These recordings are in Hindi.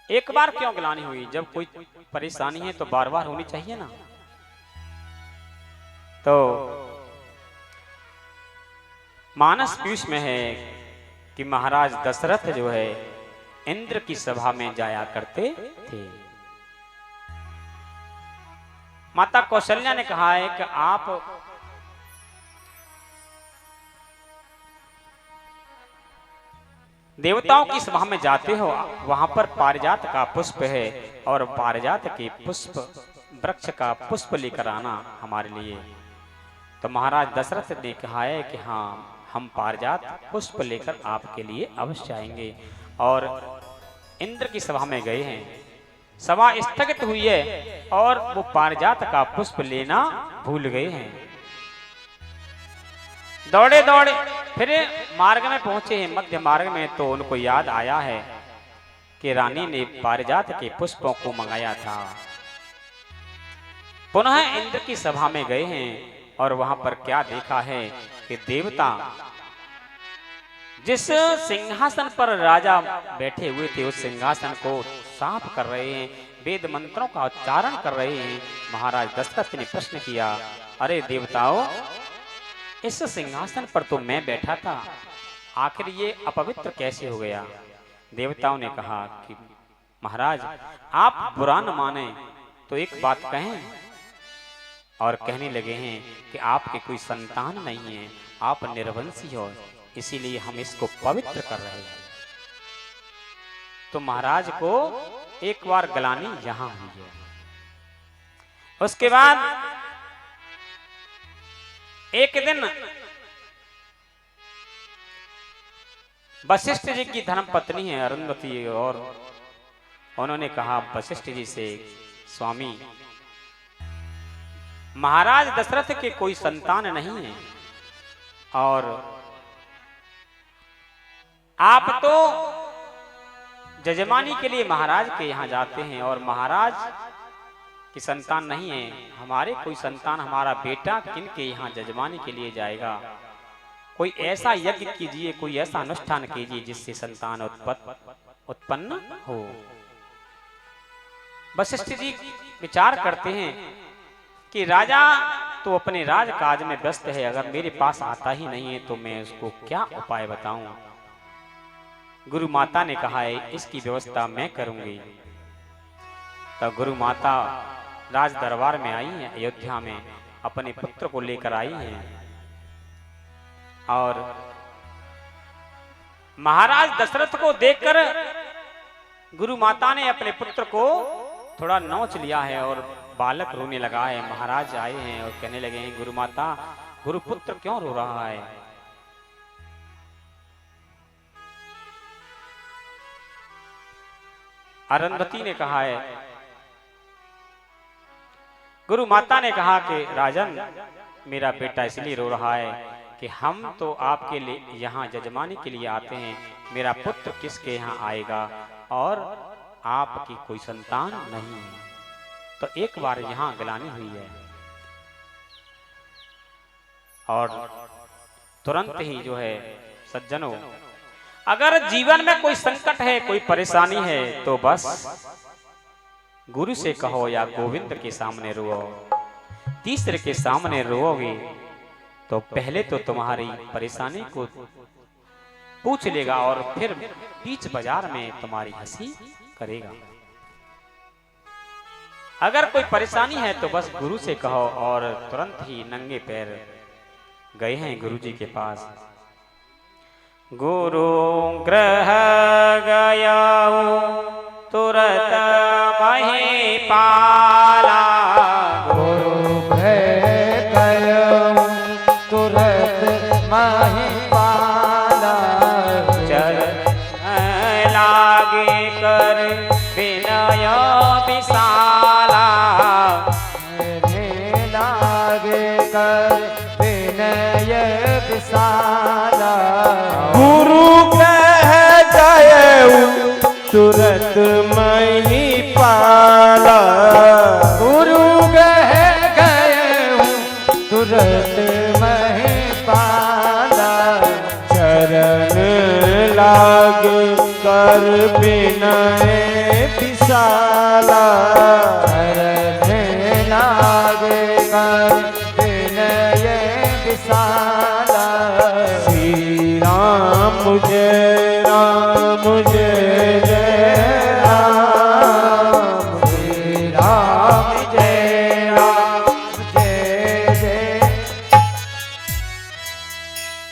एक बार क्यों ग्लानि हुई? जब कोई परेशानी है तो बार बार होनी चाहिए ना। तो मानस पीयूष में है कि महाराज दशरथ जो है इंद्र की सभा में जाया करते थे। माता कौशल्या ने कहा है कि आप देवताओं की सभा में जाते हो, वहां पर पारिजात का पुष्प है और पारिजात के पुष्प वृक्ष का पुष्प लेकर आना हमारे लिए। तो महाराज दशरथ ने कहा है कि हाँ, हम पारिजात पुष्प लेकर आपके लिए अवश्य आएंगे। और इंद्र की सभा में गए हैं, सभा स्थगित हुई है और वो पारिजात का पुष्प लेना भूल गए हैं। दौड़े दौड़े फिर मार्ग में पहुंचे हैं, मध्य मार्ग में तो उनको याद आया है कि रानी ने पारिजात के पुष्पों को मंगाया था। पुनः इंद्र की सभा में गए हैं और वहां पर क्या देखा है कि देवता जिस सिंहासन पर राजा बैठे हुए थे उस सिंहासन को साफ कर रहे हैं, वेद मंत्रों का उच्चारण कर रहे हैं। महाराज दशरथ ने प्रश्न किया, अरे देवताओं, इस सिंहासन पर तो मैं बैठा था, आखिर ये अपवित्र कैसे हो गया? देवताओं ने कहा कि महाराज, आप बुरा न माने तो एक बात कहें। और कहने लगे हैं कि आपके कोई संतान नहीं है, आप निर्वंशी हो, इसीलिए हम इसको पवित्र कर रहे हैं। तो महाराज को एक बार ग्लानि यहां हुई है। उसके बाद एक दिन वशिष्ठ जी की धर्म पत्नी है अरुंधति, और उन्होंने कहा वशिष्ठ जी से, स्वामी, महाराज दशरथ के कोई संतान नहीं है और आप तो जजमानी के लिए महाराज के यहां जाते हैं और महाराज की संतान नहीं है, हमारे कोई संतान, हमारा बेटा किनके यहाँ जजमानी के लिए जाएगा? कोई ऐसा यज्ञ कीजिए, कोई ऐसा अनुष्ठान कीजिए जिससे संतान उत्पन्न हो। वशिष्ठ जी विचार करते हैं कि राजा तो अपने राजकाज में व्यस्त है, अगर मेरे पास आता ही नहीं है तो मैं उसको क्या उपाय बताऊं? गुरु माता ने कहा है इसकी व्यवस्था मैं करूंगी। तो गुरु माता राज दरबार में आई हैं, अयोध्या में अपने पुत्र को लेकर आई हैं और महाराज दशरथ को देखकर गुरु माता ने अपने पुत्र को थोड़ा नोच लिया है और बालक रोने लगा है। महाराज आए हैं और कहने लगे हैं, गुरु माता, गुरु पुत्र क्यों रो रहा है? अरुंधति ने कहा है, गुरु माता ने कहा कि राजन, मेरा बेटा इसलिए रो रहा है कि हम तो आपके लिए यहाँ जजमानी के लिए आते हैं, मेरा पुत्र किसके यहाँ आएगा और आपकी कोई संतान नहीं है। तो एक बार यहाँ ग्लानि हुई है और तुरंत ही जो है सज्जनों, अगर जीवन में कोई संकट है, कोई परेशानी है तो बस गुरु से कहो या गोविंद के सामने रो। तीसरे के सामने रोओगे तो पहले तो तुम्हारी परेशानी को पूछ लेगा और फिर बीच बाजार में तुम्हारी हंसी करेगा। अगर कोई परेशानी है तो बस गुरु से कहो। और तुरंत ही नंगे पैर गए हैं गुरु जी के पास। गुरु ग्रह गया तुरत मही पाला, गुरु ग्रह गया तुरत मही पाला, चरण लागे कर विनय विशाला, लागे कर विनय विशाला। गुरु कह गए तुरत मही पाला, गुरु कह गए तुरत मही पाला, चरण लाग कर पर विनय विशाला शरण लागे कर विनय विशाला श्री राम जय राम श्री राम जय जय।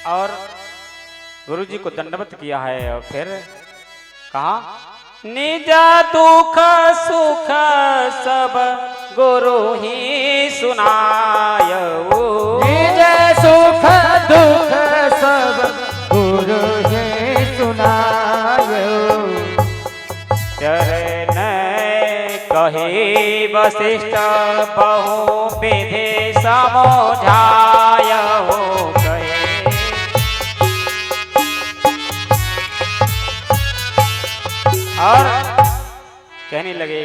और गुरु जी को दंडवत किया है और फिर कहा निज दुख सुख सब गुरु ही सुनायो। निज सुख दुख सब गुरु ही सुनायो। चरण कहे वशिष्ठ बहु विधि समझायो कहे। और कहने लगे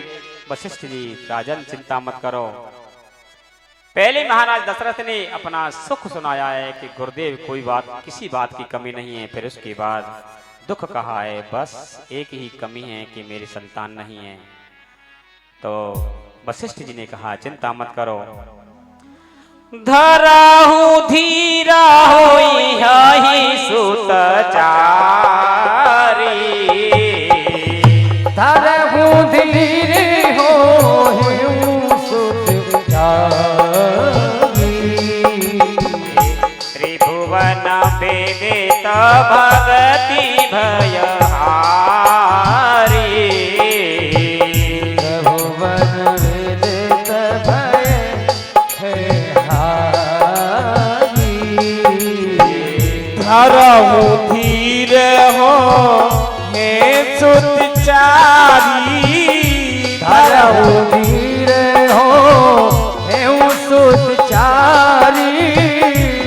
वशिष्ठ जी राजन चिंता मत करो। पहले महाराज दशरथ ने अपना सुख सुनाया है कि गुरुदेव कोई बात किसी बात की कमी नहीं है। फिर उसके बाद दुख कहा है, बस एक ही कमी है कि मेरी संतान नहीं है। तो वशिष्ठ जी ने कहा चिंता मत करो। धराहु धीरा होई ही सुत चारी। धरहु धीर हो सुत चारी। त्रिभुवन वेदित भगति भयहारी। त्रिभुवन वेदित भयहारी। धरहु धीर हो हे सुतचारी। धरहु धीर हो हे सुतचारी।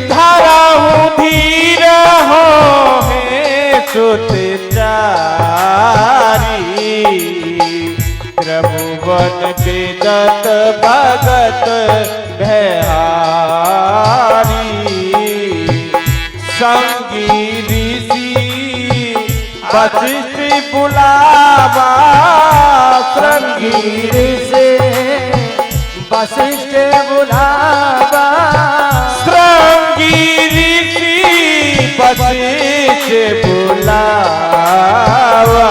धरहु धीर हो हे सुतचारी। त्रिभुवन वेदत भगत भयहारी। संगी ऋषि वशिष्ठ बुलावा। संगीर से वशिष्ठ बुलावा। श्रृंगी ऋषि वशिष्ठ बुलावा।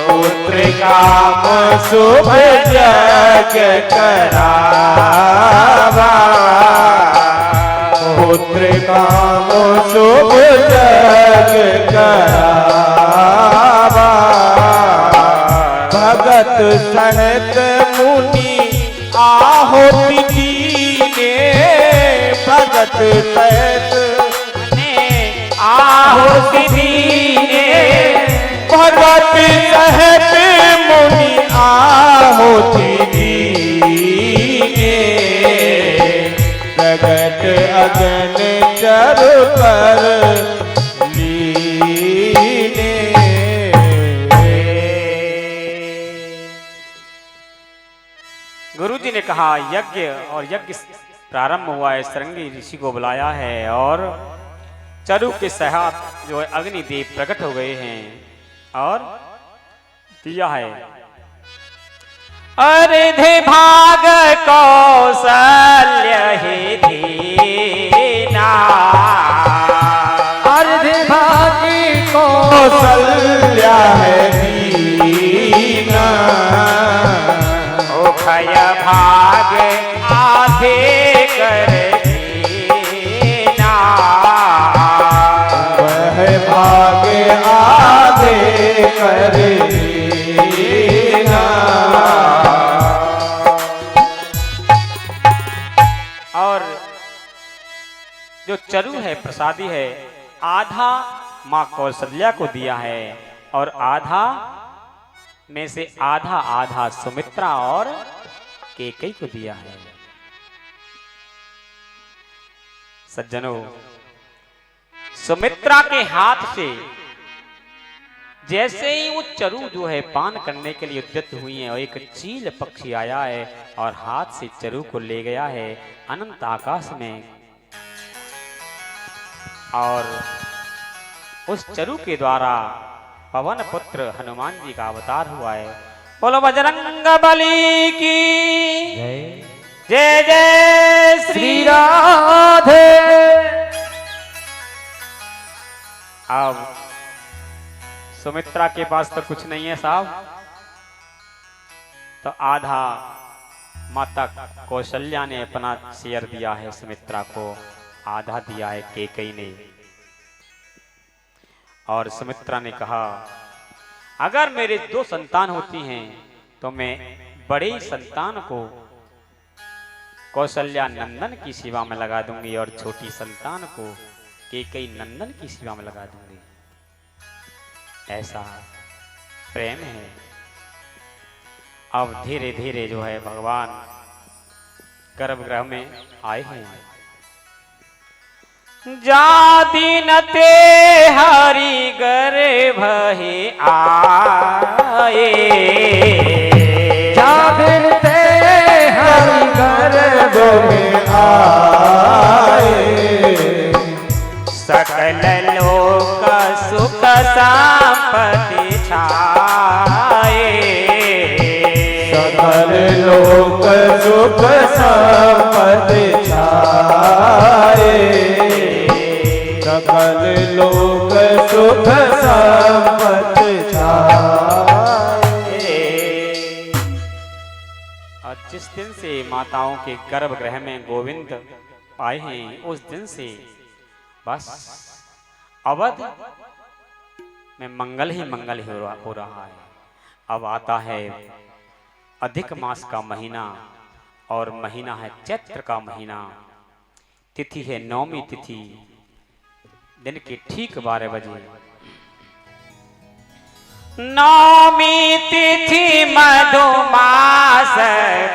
पुत्र काम शुभ जग करावा। पुत्र काम शुभ जग करावा। भगत सहित मुनि आहुति दीने। भगत सहित आहुति दीने। भगत सहित मुनि आहुति दीने। प्रगट अगन चर पर लीने। गुरु जी ने कहा यज्ञ और यज्ञ प्रारंभ हुआ है। श्रृंगी ऋषि को बुलाया है और चरु के साथ जो है अग्निदेव प्रकट हो गए हैं और दिया है। अर्धे भाग कौशल्य ही दीना। अर्धे भागी कौशल्या है दीना। उभय भाग आधे कर दीना। वह भाग आधे कर दीना। और जो चरु है प्रसादी है आधा माँ कौशल्या को दिया है और आधा में से आधा आधा सुमित्रा और केकई को दिया है। सज्जनों, सुमित्रा के हाथ से जैसे ही वो चरु जो है पान करने के लिए उद्यत हुई है और एक चील पक्षी आया है और हाथ से चरु को ले गया है अनंत आकाश में। और उस चरु के द्वारा पवन पुत्र हनुमान जी का अवतार हुआ है। बोलो बजरंग बली की जय जय श्री राधे। अब सुमित्रा के पास तो कुछ नहीं है साहब, तो आधा माता कौशल्या ने अपना शेयर दिया है सुमित्रा को, आधा दिया है कैकेयी ने। और सुमित्रा ने कहा अगर मेरे 2 संतान होती हैं तो मैं बड़े संतान को कौशल्या नंदन की सेवा में लगा दूंगी और छोटी संतान को कैकेयी नंदन की सेवा में लगा दूंगी। ऐसा प्रेम है। अब धीरे धीरे जो है भगवान गर्भगृह में आए हैं। जा दिन ते हरि गर्भ ही आए, जा दिन ते हरि गर्भ में आए, सकल लोक सुख संपत्ति छाए, सकल लोक सुख संपत्ति छाए, सकल लोक सुख संपत्ति छाए। और जिस दिन से माताओं के गर्भगृह में गोविंद आए हैं उस दिन से बस अवध में मंगल ही मंगल हो रहा है। अब आता है अधिक मास का महीना और महीना है चैत्र का महीना। तिथि है नौमी तिथि, दिन के ठीक 12 बजे। नौमी तिथि मधुमास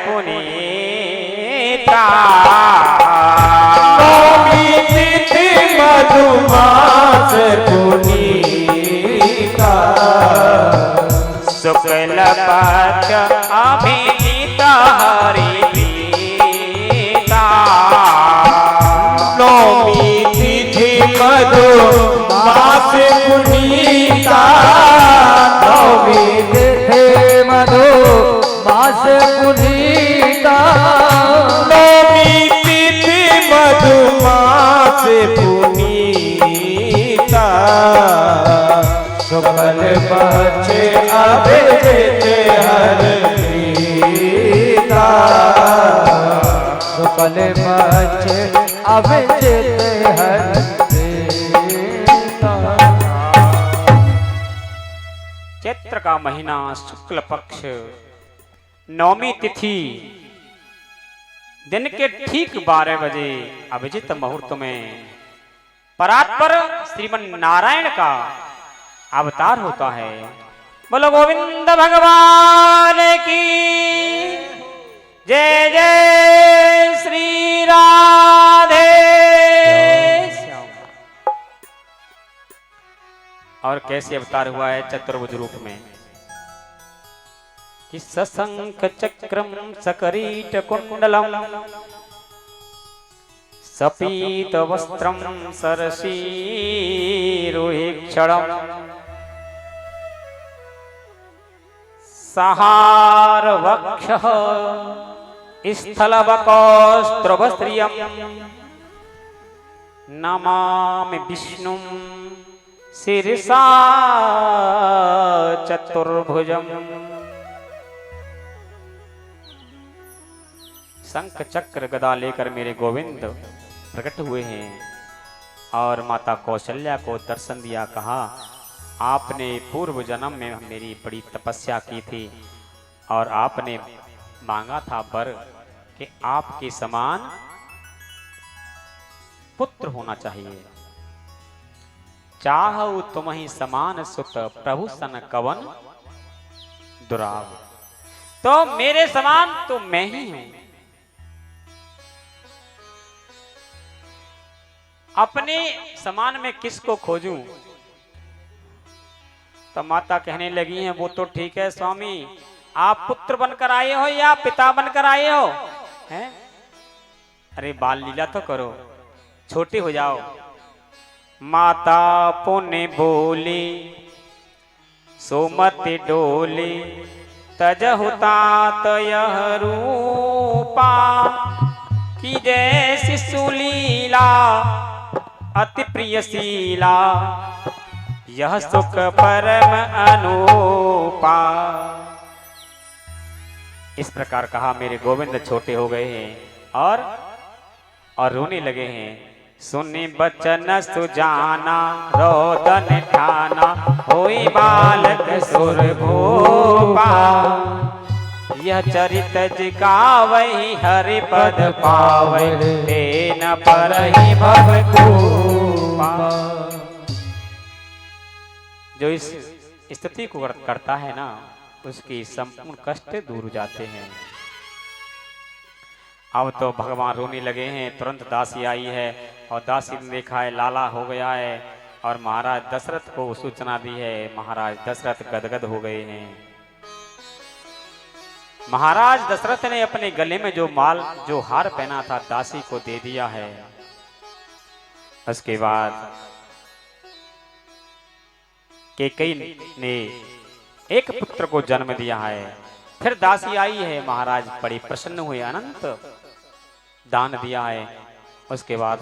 पुनीता, नौमी तिथि मधुमास पुनीता, शुक्ल पक्ष अभिनीत हरि प्रीता, नौमी तिथि मधुमास पुनीता, नौमी तिथि मधुमास पुनीता, नौमी तिथि मधुमास पुनीता, शुक्ल पक्ष अभिजित हरि प्रीता, शुक्ल पक्ष अभिजित हरि प्रीता। चैत्र का महीना शुक्ल पक्ष नौमी तिथि दिन के ठीक 12 बजे अभिजित मुहूर्त में परात्पर श्रीमन नारायण का अवतार होता है। बोलो गोविंद भगवान की जय जय श्री राधे श्याम। और कैसे अवतार हुआ है चतुर्भुज रूप में कि सशंख चक्रम सकरीट कुंडलम सपीत वस्त्रम सरसीरुहिक्षणम सहार वक्षः स्थलवकौस्त्रवस्त्रियं नमामि विष्णुं शिरसा चतुर्भुजम्। शंख चक्र गदा लेकर मेरे गोविंद प्रकट हुए हैं और माता कौशल्या को दर्शन दिया। कहा आपने पूर्व जन्म में मेरी बड़ी तपस्या की थी और आपने मांगा था वर कि आपके समान पुत्र होना चाहिए। चाहु तुम ही समान सुत प्रभु सन कवन दुराव। तो मेरे समान तो मैं ही हूं। अपने समान में किसको खोजूं? तो माता कहने लगी हैं वो तो ठीक है स्वामी, आप पुत्र बनकर आए हो या पिता बनकर आए हो हैं? अरे बाल लीला तो करो, छोटे हो जाओ। माता पुण्य बोली सोमति डोली तजहु तात यह रूपा की जैसी सुलीला अति प्रियशीला यह सुख परम अनूपा। इस प्रकार कहा मेरे गोविंद छोटे हो गए हैं और रोने लगे हैं। सुनी बचन सुजाना रोदन ठाना होई बालक सुर भूपा यह चरित जिगावहि हरि पद पावै तेन परहि भव खूपा। जो इस स्तुति को करता है ना उसकी संपूर्ण कष्ट दूर हो जाते हैं। अब तो भगवान रोने लगे हैं। तुरंत दासी आई है और दासी ने देखा है लाला हो गया है और महाराज दशरथ को सूचना दी है। महाराज दशरथ गदगद हो गए हैं। महाराज दशरथ ने अपने गले में जो हार पहना था दासी को दे दिया है। उसके बाद कैकेयी ने एक पुत्र को जन्म दिया है। फिर दासी आई है। महाराज बड़ी प्रसन्न हुए, अनंत दान दिया है। उसके बाद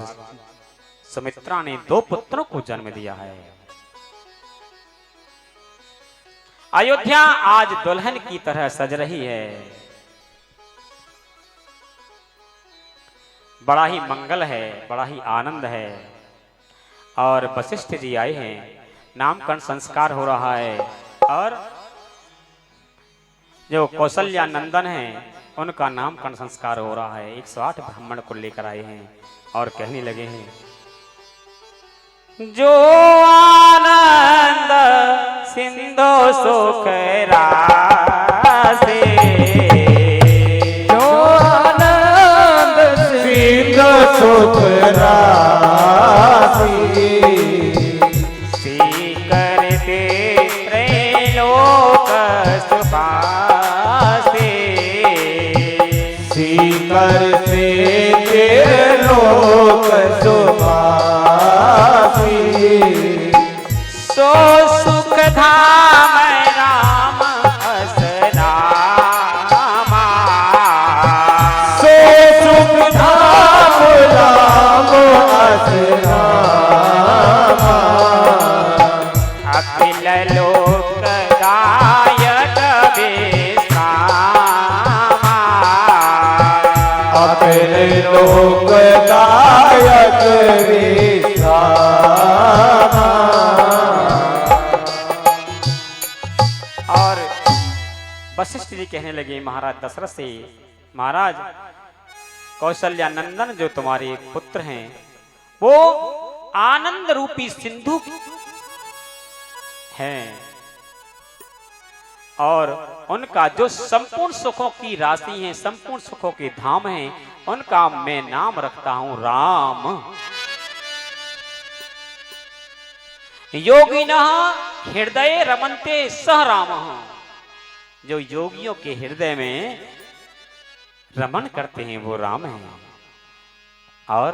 सुमित्रा ने 2 पुत्रों को जन्म दिया है। अयोध्या आज दुल्हन की तरह सज रही है। बड़ा ही मंगल है, बड़ा ही आनंद है। और वशिष्ठ जी आए हैं, नामकरण संस्कार हो रहा है। और जो कौशल्या नंदन है उनका नामकरण संस्कार हो रहा है। 108 ब्राह्मण को लेकर आए हैं और कहने लगे हैं जो आनंद सिंधु सुख रासे जो आनंद सिंधु सुख राशि सीकर दे त्रैलोक सुपासे सीकर से लोक सुभाषी सो सुख धाम राम असरामा सो सुख धाम राम असरामा अखिल लोक दायक विश्रामा अपने लोक दायक विश्रामा। और वशिष्ठ जी कहने लगे महाराज दशरथ से, महाराज कौशल्या नंदन जो तुम्हारे पुत्र हैं वो आनंद रूपी सिंधु हैं और उनका जो संपूर्ण सुखों की राशि है, संपूर्ण सुखों के धाम हैं, उनका मैं नाम रखता हूं राम। योगिनः हृदय रमन्ते सह रामः, जो योगियों के हृदय में रमन करते हैं वो राम है। और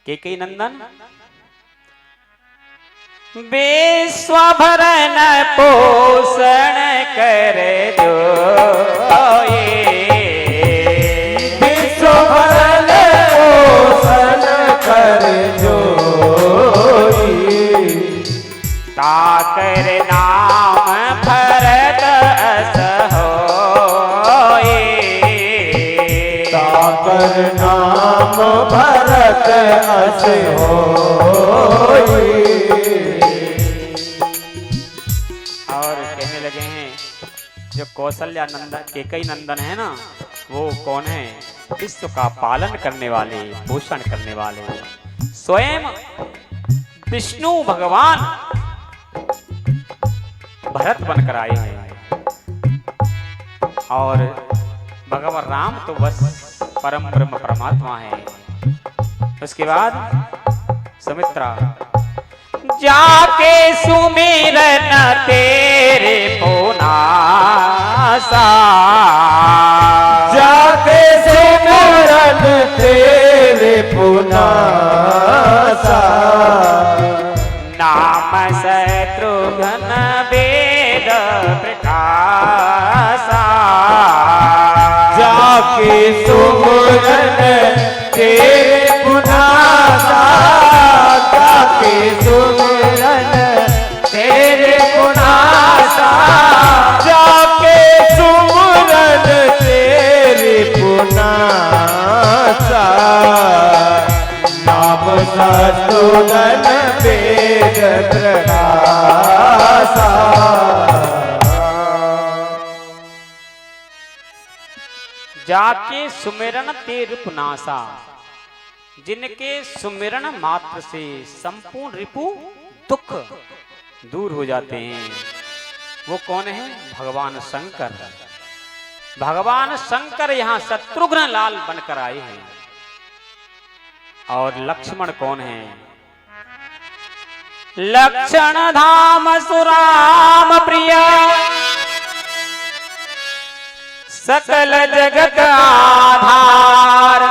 कैकेयी नंदन विश्वभरण पोषण कर जो विश्वभरण पोषण कर जोई ताकर नाम भरत अस होए ताकर नाम भरत अस होई। और कहने लगे हैं जो कौशल्या नंदन कैकेयी नंदन है ना वो कौन है? विश्व का पालन करने वाले, पोषण करने वाले स्वयं विष्णु भगवान भरत बनकर आए हैं। और भगवान राम तो बस परम ब्रह्म परमात्मा है। उसके बाद सुमित्रा जाके सुमिरन तेरे पुनासा जाके सिमरन तेरे पुनासा नाम शत्रुघ्न बे प्रकाशा। जाके सुमरन तेरे पुनासा, जाके सुमरन तेरे पुनासा, जाके सुमरन तेरे पुनासा। नाम सतुलन वेद प्रकाशा। जाके सुमिरन ते रिपुनासा, जिनके सुमिरन मात्र से संपूर्ण रिपु दुख दूर हो जाते हैं, वो कौन है? भगवान शंकर। भगवान शंकर यहाँ शत्रुघ्न लाल बनकर आए हैं। और लक्ष्मण कौन है? लक्षण धाम सुराम प्रिय, सकल जगत आधार।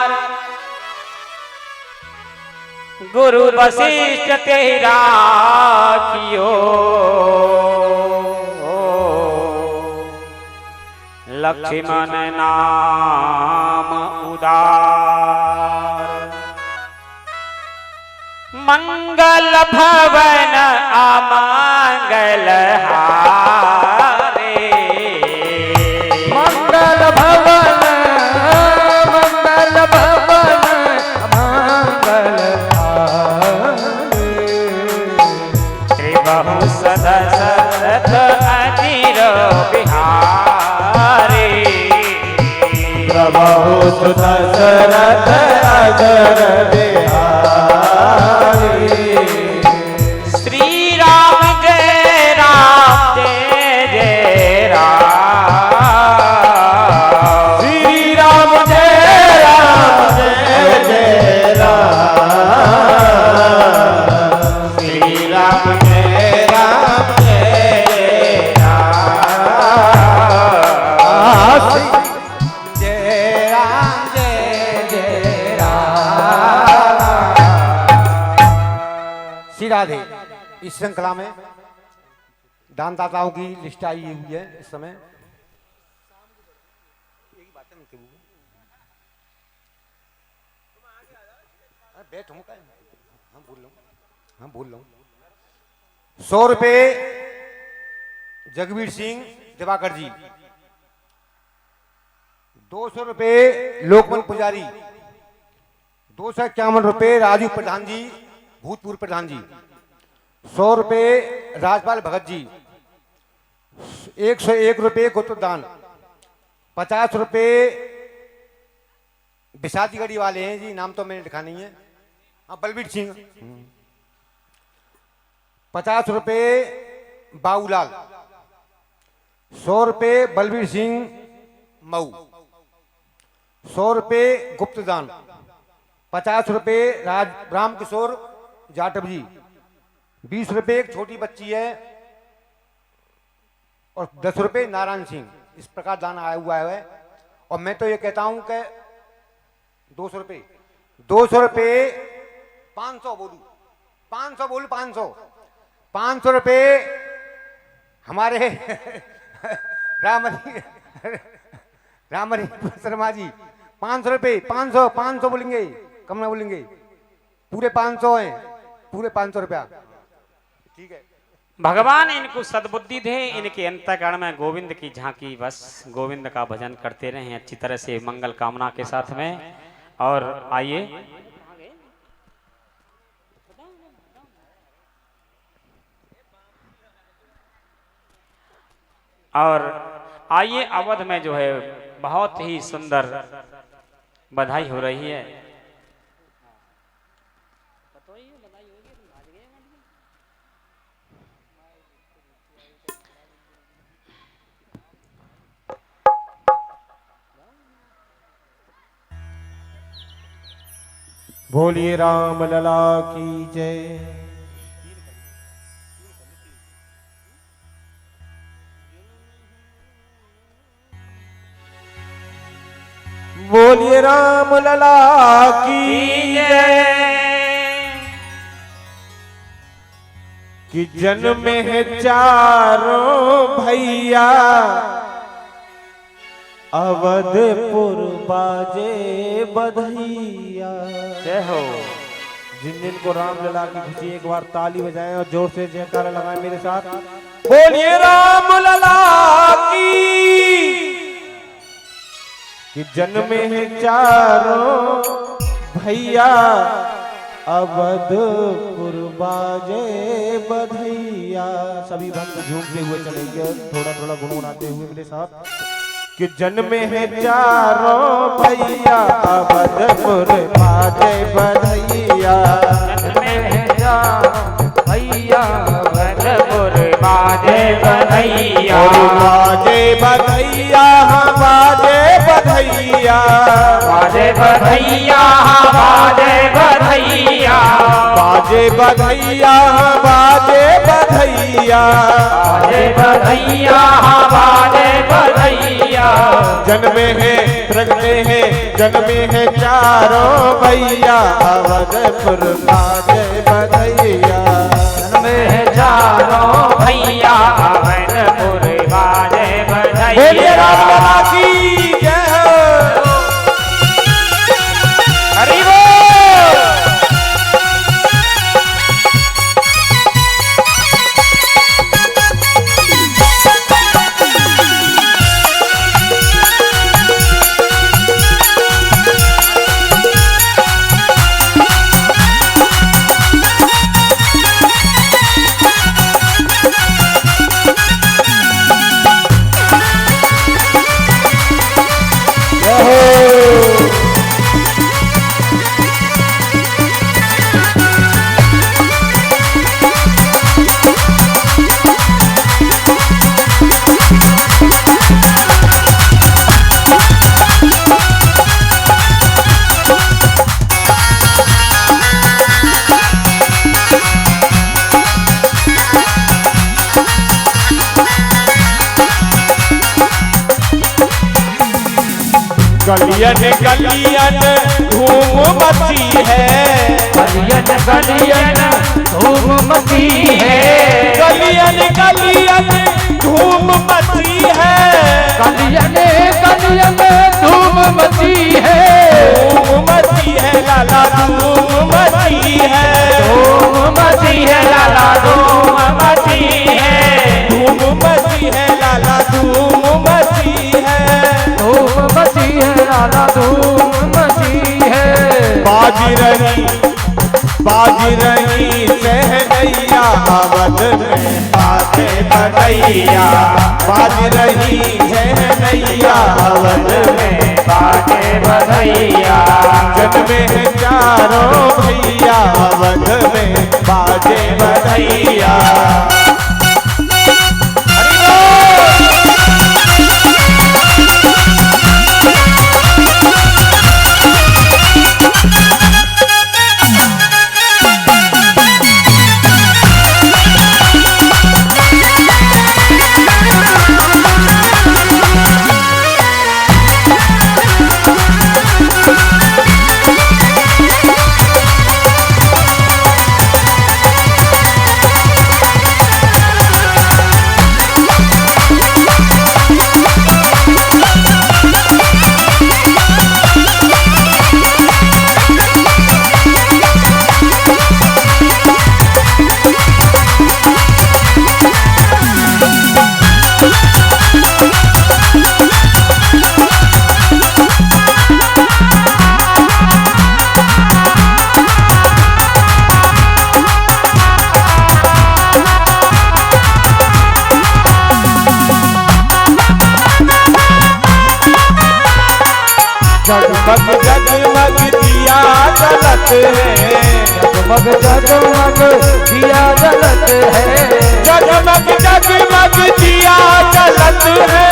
गुरु वशिष्ठ तेरा कियो, लक्ष्मण नाम उदार। मंगल भवन अमंगल हारे, मंगल भवन मंगल भवन मंगल हारे। त्रिबहु सदशरथ अजीर बिहारी। प्रभु दशरथ अजर बिहारी। श्री राम जय राम जय जय राम। श्री राम जय राम जय जय राम। श्री राम जय राम जय जय राम। जय राम जय जय राम। श्री राधे। इस श्रृंखला में दानदाताओं की लिस्ट आई हुई है इस समय। बैठ हम बोल रहा हूँ। 100 रुपये जगवीर सिंह दिवाकर जी। 200 रुपये लोकमन पुजारी। 251 रुपये राजू प्रधान जी, भूतपूर्व प्रधान जी। 100 रुपये राजपाल भगत जी। 101 रुपये गोत्रदान। 50 रुपये बिसाती गढ़ी वाले हैं जी, नाम तो मैंने लिखा नहीं है। हाँ, बलबीर सिंह। 50 रुपये बाबूलाल। 100 रुपये बलबीर सिंह मऊ। 100 रुपये गुप्तदान। 50 रुपये राम किशोर जाटव जी। 20 रुपये एक छोटी बच्ची है और 10 रुपये नारायण सिंह। इस प्रकार दान आया हुआ है। और मैं तो ये कहता हूं कि 200 रुपये 500 बोलू 500 रुपये हमारे रामहरि शर्मा जी। 500 रुपये 500 बोलेंगे, कम ना बोलेंगे। पूरे 500 हैं, पूरे 500 रुपया। ठीक है। भगवान इनको सद्बुद्धि दे, इनके अंतःकरण में गोविंद की झांकी, बस गोविंद का भजन करते रहें अच्छी तरह से मंगल कामना के साथ में। और आइए अवध में जो है बहुत ही सुंदर बधाई हो रही है। बोलिए राम लला की जय। बोलिए राम लला की जय। कि जन्म है चारों भैया बधैया अवधपुर बाजे बधैया। जय हो। जिन जिन को रामलला की खुशी, एक बार ताली बजाएं और जोर से जयकारा लगाएं मेरे साथ। बोलिए रामलला की। कि जन्मे हैं चारों भैया अवधपुर बाजे बधैया। सभी भक्त झूमते हुए चलेंगे, थोड़ा थोड़ा गुनगुनाते हुए मेरे साथ। कि जन्मे हैं चारों भैया अवधपुर बाजे बधैया। जन्मे हैं चारों भैया अवधपुर बाजे बधैया। बाजे बधैया बाजे बधैया बाजे बधैया बाजे बधैया बाजे बधैया बाजे बधैया बाजे बधैया बाजे बधैया। जन्मे हैं प्रगटे हैं जन्मे हैं चारों भैया अवधपुर बाजे बधैया। जन्मे हैं चारों भैया अवधपुर बाजे बधैया। बोलिए रामलला की जय हो। हरि बोल। गलियन गलियन धूम मची है। गलियन गलियन धूम मची है। गलियन गलियन धूम मची है। गलियन गलियन धूम मची है। धूम मची है लाला धूम मची है। धूम मची है लाला धूम मची है। धूम मची है लाला धूम मची है। धूम मची है लाला धूम मची है। बाजी रही सहनैया अवध में बाजे बधैया। बाजी रही सहनैया अवध में बाजे बधैया। जन्मे हैं चारों भैया अवध में बाजे बधैया। जगमग जगमग दिया जलत है। जगमग जगमग दिया जलत है। जगमग जगमग दिया जलत है।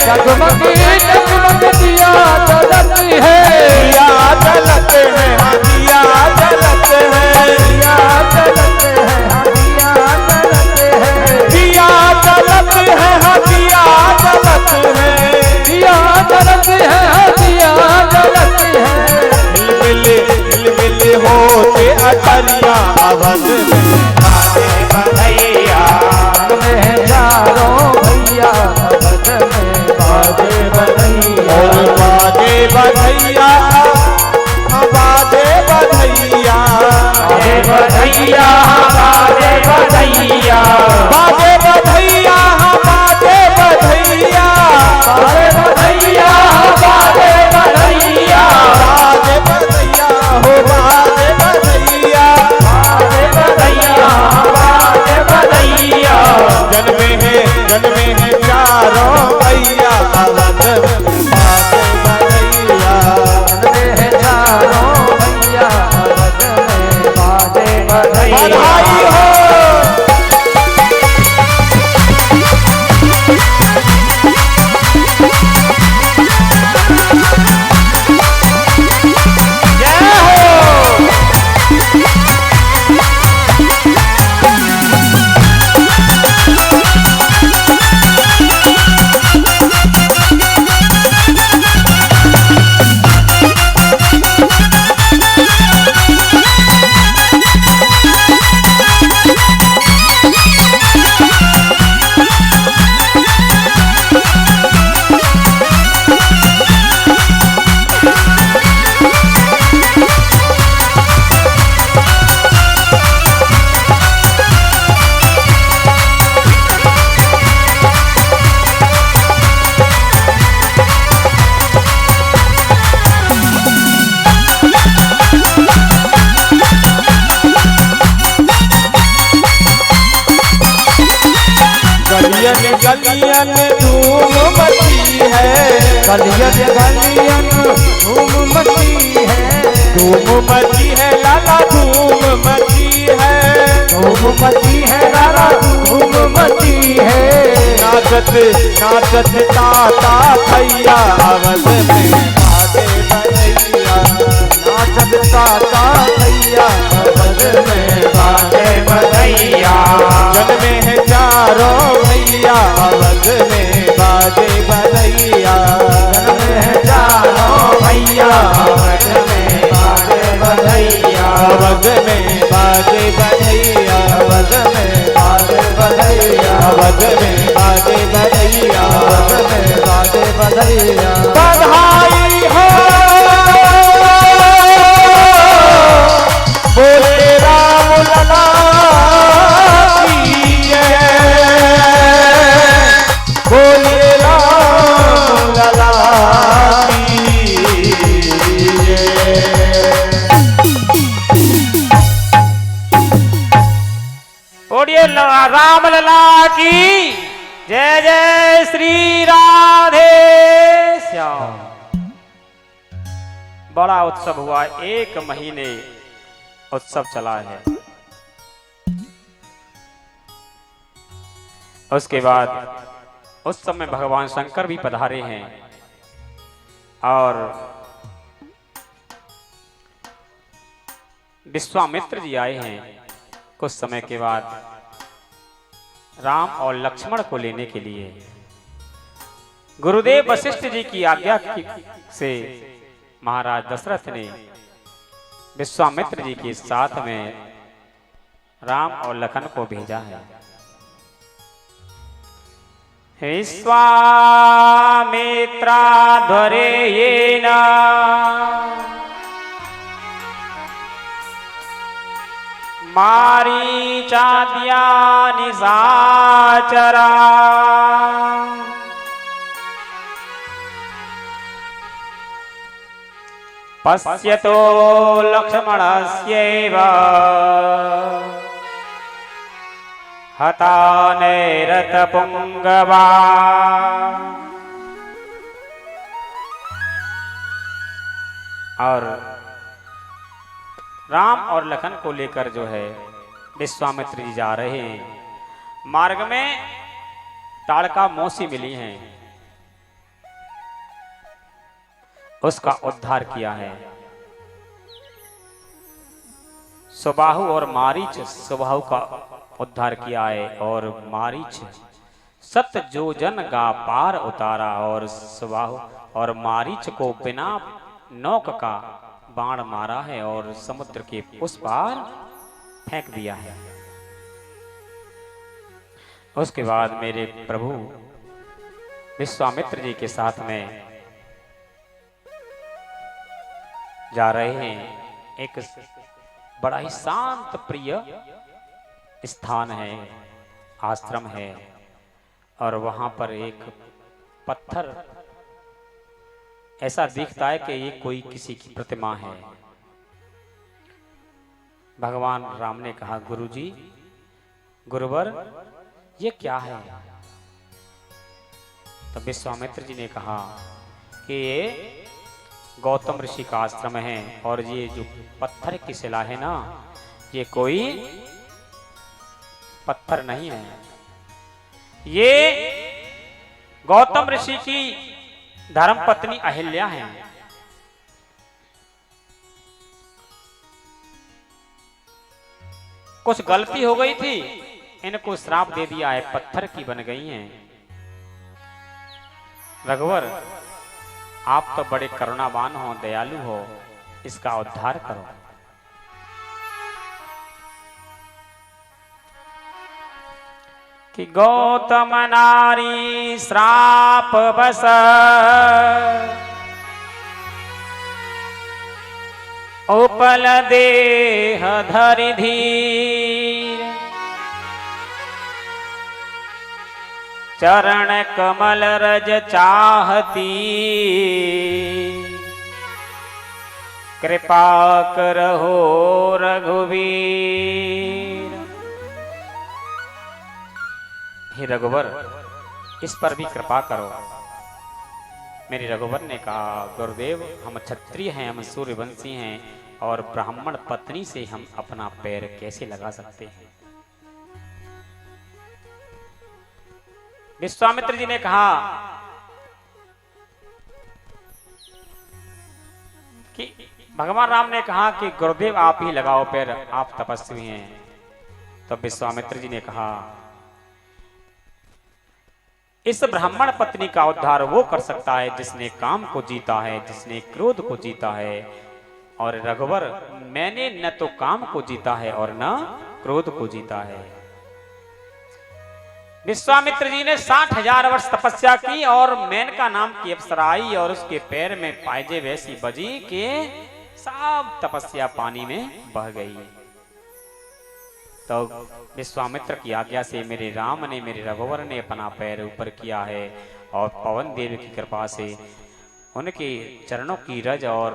जगमग जगमग दिया जलत है। दिया जलत है हाँ दिया जलत है। दिया जलत है हाँ दिया जलत है। दिया जलत है हाँ दिया जलत है। दिया जलत है हाँ दिया जलत है। हिल होते अटरिया अवध में बाजे बधैया। में चारों बधैया बाजे बधैया बाजे बधैया बाजे बधैया बाजे बधैया बाजे बधैया बाजे बधैया हो बाजे बधैया बाजे बधैया बाजे बधैया जन्मे हैं चारों भैया अवध में बाजे बधैया जन्मे हैं चारों भैया अवध में बाजे बधैया। बधाई हो गलियन गलियन धूम मची है गलियन गलियन धूम मची है धूम मची है लाला धूम मची है धूम मची है लाला धूम मची है नाचत नाचत ताता भैया अवध में बाजे बधैया नाचत ताता भैया अवध में बाजे बधैया जन्मे हैं चारों भैया अवध में बाजे बधैया जन्मे हैं चारों भैया अवध में बाजे बधैया अवध में बाजे बधैया अवध में बाजे बधैया अवध में बाजे बधैया अवध में बाजे बधैया। बधाई हो बोले राम लला की जय, बोले राम लला की जय। बोलिए राम लला की जय जय श्री राधे श्याम। बड़ा उत्सव हुआ, 1 महीने उत्सव चला है। उसके बाद उस समय भगवान शंकर भी पधारे हैं और विश्वामित्र जी आए हैं। कुछ समय के बाद राम और लक्ष्मण को लेने के लिए गुरुदेव वशिष्ठ जी की आज्ञा से महाराज दशरथ ने विश्वामित्र जी के साथ में राम और लखन को भेजा है। विश्वामित्राध्वरे येन मारीचाद्या निशाचरा पश्यतो लक्ष्मणस्यैव हताने रथपुंगवा। और राम और लखन को लेकर जो है विश्वामित्र जी जा रहे हैं। मार्ग में ताड़का मौसी मिली हैं, उसका उद्धार किया है। सुबाहु और मारीच सुबाहु का उद्धार किया है और मारीच सत जोजन गा पार उतारा और सुबाहु और मारीच को बिना नौक का बाण मारा है और समुद्र के उस पार फेंक दिया है। उसके बाद मेरे प्रभु विश्वामित्र जी के साथ में जा रहे हैं। एक बड़ा ही शांत प्रिय स्थान है, आश्रम है। और वहां पर एक पत्थर ऐसा दिखता है कि ये कोई किसी की प्रतिमा है। भगवान राम ने कहा, गुरुजी, गुरुवर, ये क्या है? तो विश्वामित्र जी ने कहा कि ये गौतम ऋषि का आश्रम है, और ये जो पत्थर की शिला है ना, ये कोई पत्थर नहीं है, ये गौतम ऋषि की धर्मपत्नी अहिल्या है। कुछ गलती हो गई थी, इनको श्राप दे दिया है, पत्थर की बन गई हैं। रघुवर, आप तो बड़े करुणावान हो, दयालु हो, इसका उद्धार करो। कि गौतम नारी श्राप बस उपल देह धरि धीर, चरण कमल रज चाहती, कृपा करहो रघुवीर। हे रघुवर, इस पर भी कृपा करो। मेरे रघुवर ने कहा, गुरुदेव, हम क्षत्रिय हैं, हम सूर्यवंशी हैं, और ब्राह्मण पत्नी से हम अपना पैर कैसे लगा सकते हैं? विश्वामित्र जी ने कहा कि भगवान राम ने कहा कि गुरुदेव, आप ही लगाओ पैर, आप तपस्वी हैं। तो विश्वामित्र जी ने कहा, इस ब्राह्मण पत्नी का उद्धार वो कर सकता है जिसने काम को जीता है, जिसने क्रोध को जीता है। और रघुवर, मैंने न तो काम को जीता है और न क्रोध को जीता है। विश्वामित्र जी ने 60,000 वर्ष तपस्या की, और मेनका नाम की अप्सरा आई और उसके पैर में पायजे वैसी बजी कि सब तपस्या पानी में बह गई। तो विश्वामित्र की आज्ञा से मेरे राम ने, मेरे रघुवर ने अपना पैर ऊपर किया है, और पवन देव की कृपा से उनके चरणों की रज और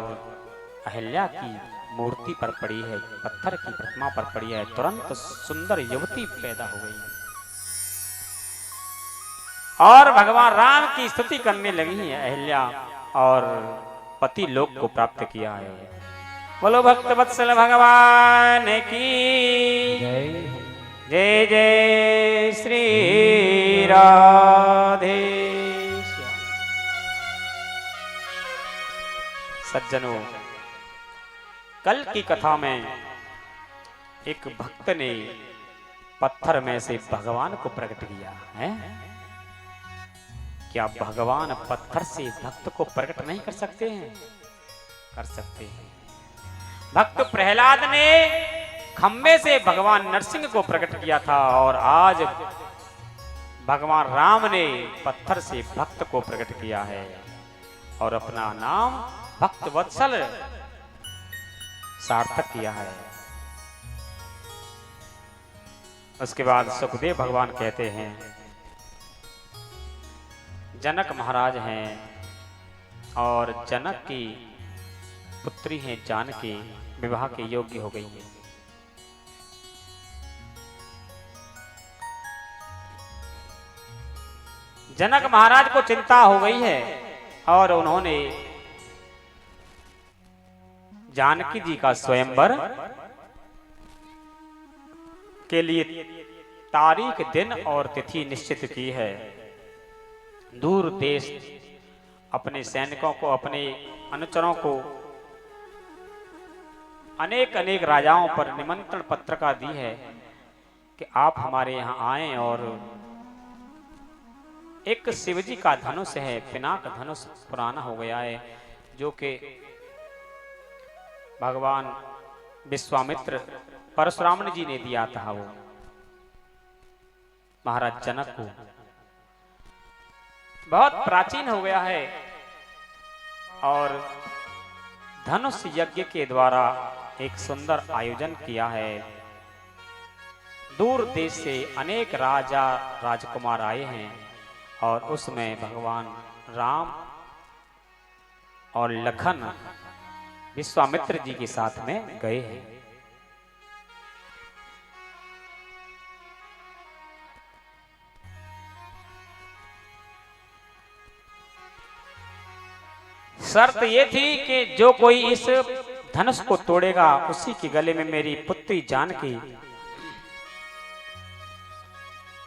अहिल्या की मूर्ति पर पड़ी है, पत्थर की प्रतिमा पर पड़ी है। तुरंत सुंदर युवती पैदा हो गई और भगवान राम की स्तुति करने लगी है अहिल्या, और पति लोक को प्राप्त किया है। बोलो भक्त वत्सल भगवान की जय। जय श्री राधे। सज्जनों, कल की कथा में एक भक्त ने पत्थर में से भगवान को प्रकट किया है। क्या भगवान पत्थर से भक्त को प्रकट नहीं कर सकते हैं? कर सकते हैं। भक्त प्रहलाद ने खम्बे से भगवान नरसिंह को प्रकट किया था, और आज भगवान राम ने पत्थर से भक्त को प्रकट किया है और अपना नाम भक्त वत्सल सार्थक किया है। उसके बाद सुखदेव भगवान कहते हैं, जनक महाराज हैं और जनक की पुत्री हैं जानकी, विवाह के योग्य हो गई है। जनक महाराज को चिंता हो गई है और उन्होंने जानकी जी का स्वयंवर के लिए तारीख, दिन और तिथि निश्चित की है। दूर देश अपने सैनिकों को, अपने अनुचरों को अनेक अनेक राजाओं पर निमंत्रण पत्रिका दी है कि आप हमारे यहाँ आएं, और एक शिवजी का धनुष है, पिनाक धनुष पुराना हो गया है, जो कि भगवान विश्वामित्र परशुराम जी ने दिया था, वो महाराज जनक को। बहुत प्राचीन हो गया है, और धनुष यज्ञ के द्वारा एक सुंदर आयोजन किया है। दूर देश से अनेक राजा राजकुमार आए हैं और उसमें भगवान राम और लखन विश्वामित्र जी के साथ में गए हैं। शर्त ये थी कि जो कोई इस धनुष को तोड़ेगा उसी के गले में मेरी पुत्री जानकी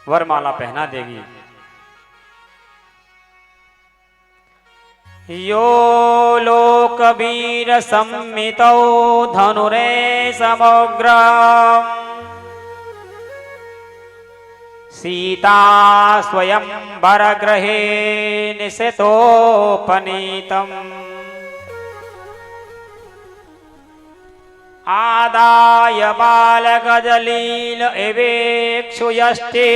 वरमाला पहना देगी। यो लोकवीर सम्मितौ धनुरे समग्र सीता स्वयं वरगृहे निशितोपनीतम् आदाय बालगजलील एवेक्षुयष्टे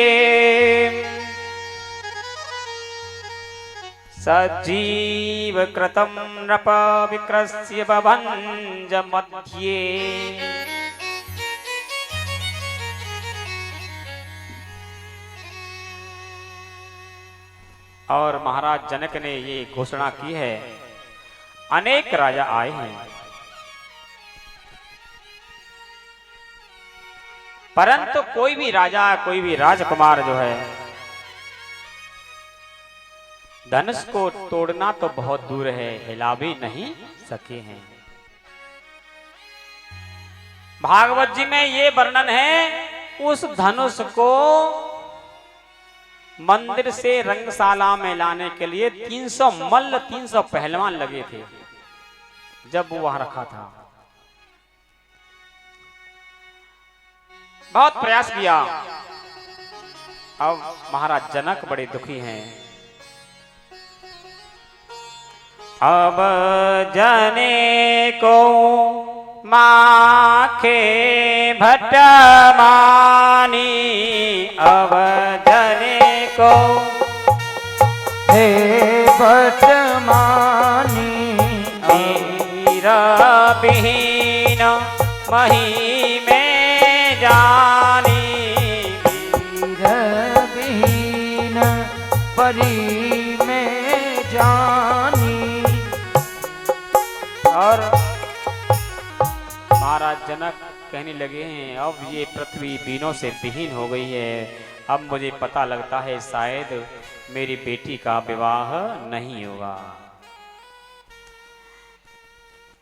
सजीव कृतं नृप विक्रस्य बभंज मध्ये। और महाराज जनक ने ये घोषणा की है, अनेक राजा आए हैं परंतु कोई भी राजा कोई भी राजकुमार जो है धनुष को तोड़ना तो बहुत दूर है, हिला भी नहीं सके हैं। भागवत जी में ये वर्णन है, उस धनुष को मंदिर से रंगशाला में लाने के लिए 300 मल्ल 300 पहलवान लगे थे जब वो वहां रखा था। बहुत प्रयास किया। अब महाराज जनक बड़े दुखी हैं। अब जने को माखे भट्ट मानी, अब जने को हे भट्ट मानी, वीर विहीन मही में जानी, वीर विहीन परी में जानी। और महाराज जनक कहने लगे हैं, अब ये पृथ्वी बीनों से विहीन हो गई है। अब मुझे पता लगता है शायद मेरी बेटी का विवाह नहीं होगा।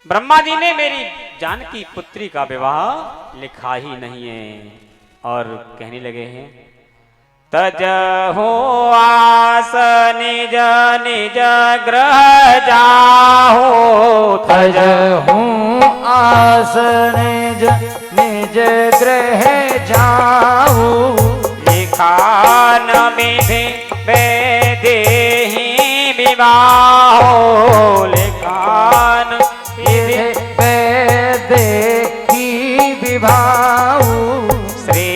ब्रह्मा जी ने मेरी जानकी पुत्री का विवाह लिखा ही नहीं है। और कहने लगे हैं, तजहु आस निज निज ग्रह जाहो, तजहु आस निज निज ग्रह जाऊ। लिखान विधि वेदेहि विवाहो, लिखान विधि वेदेहि विवाहु। श्री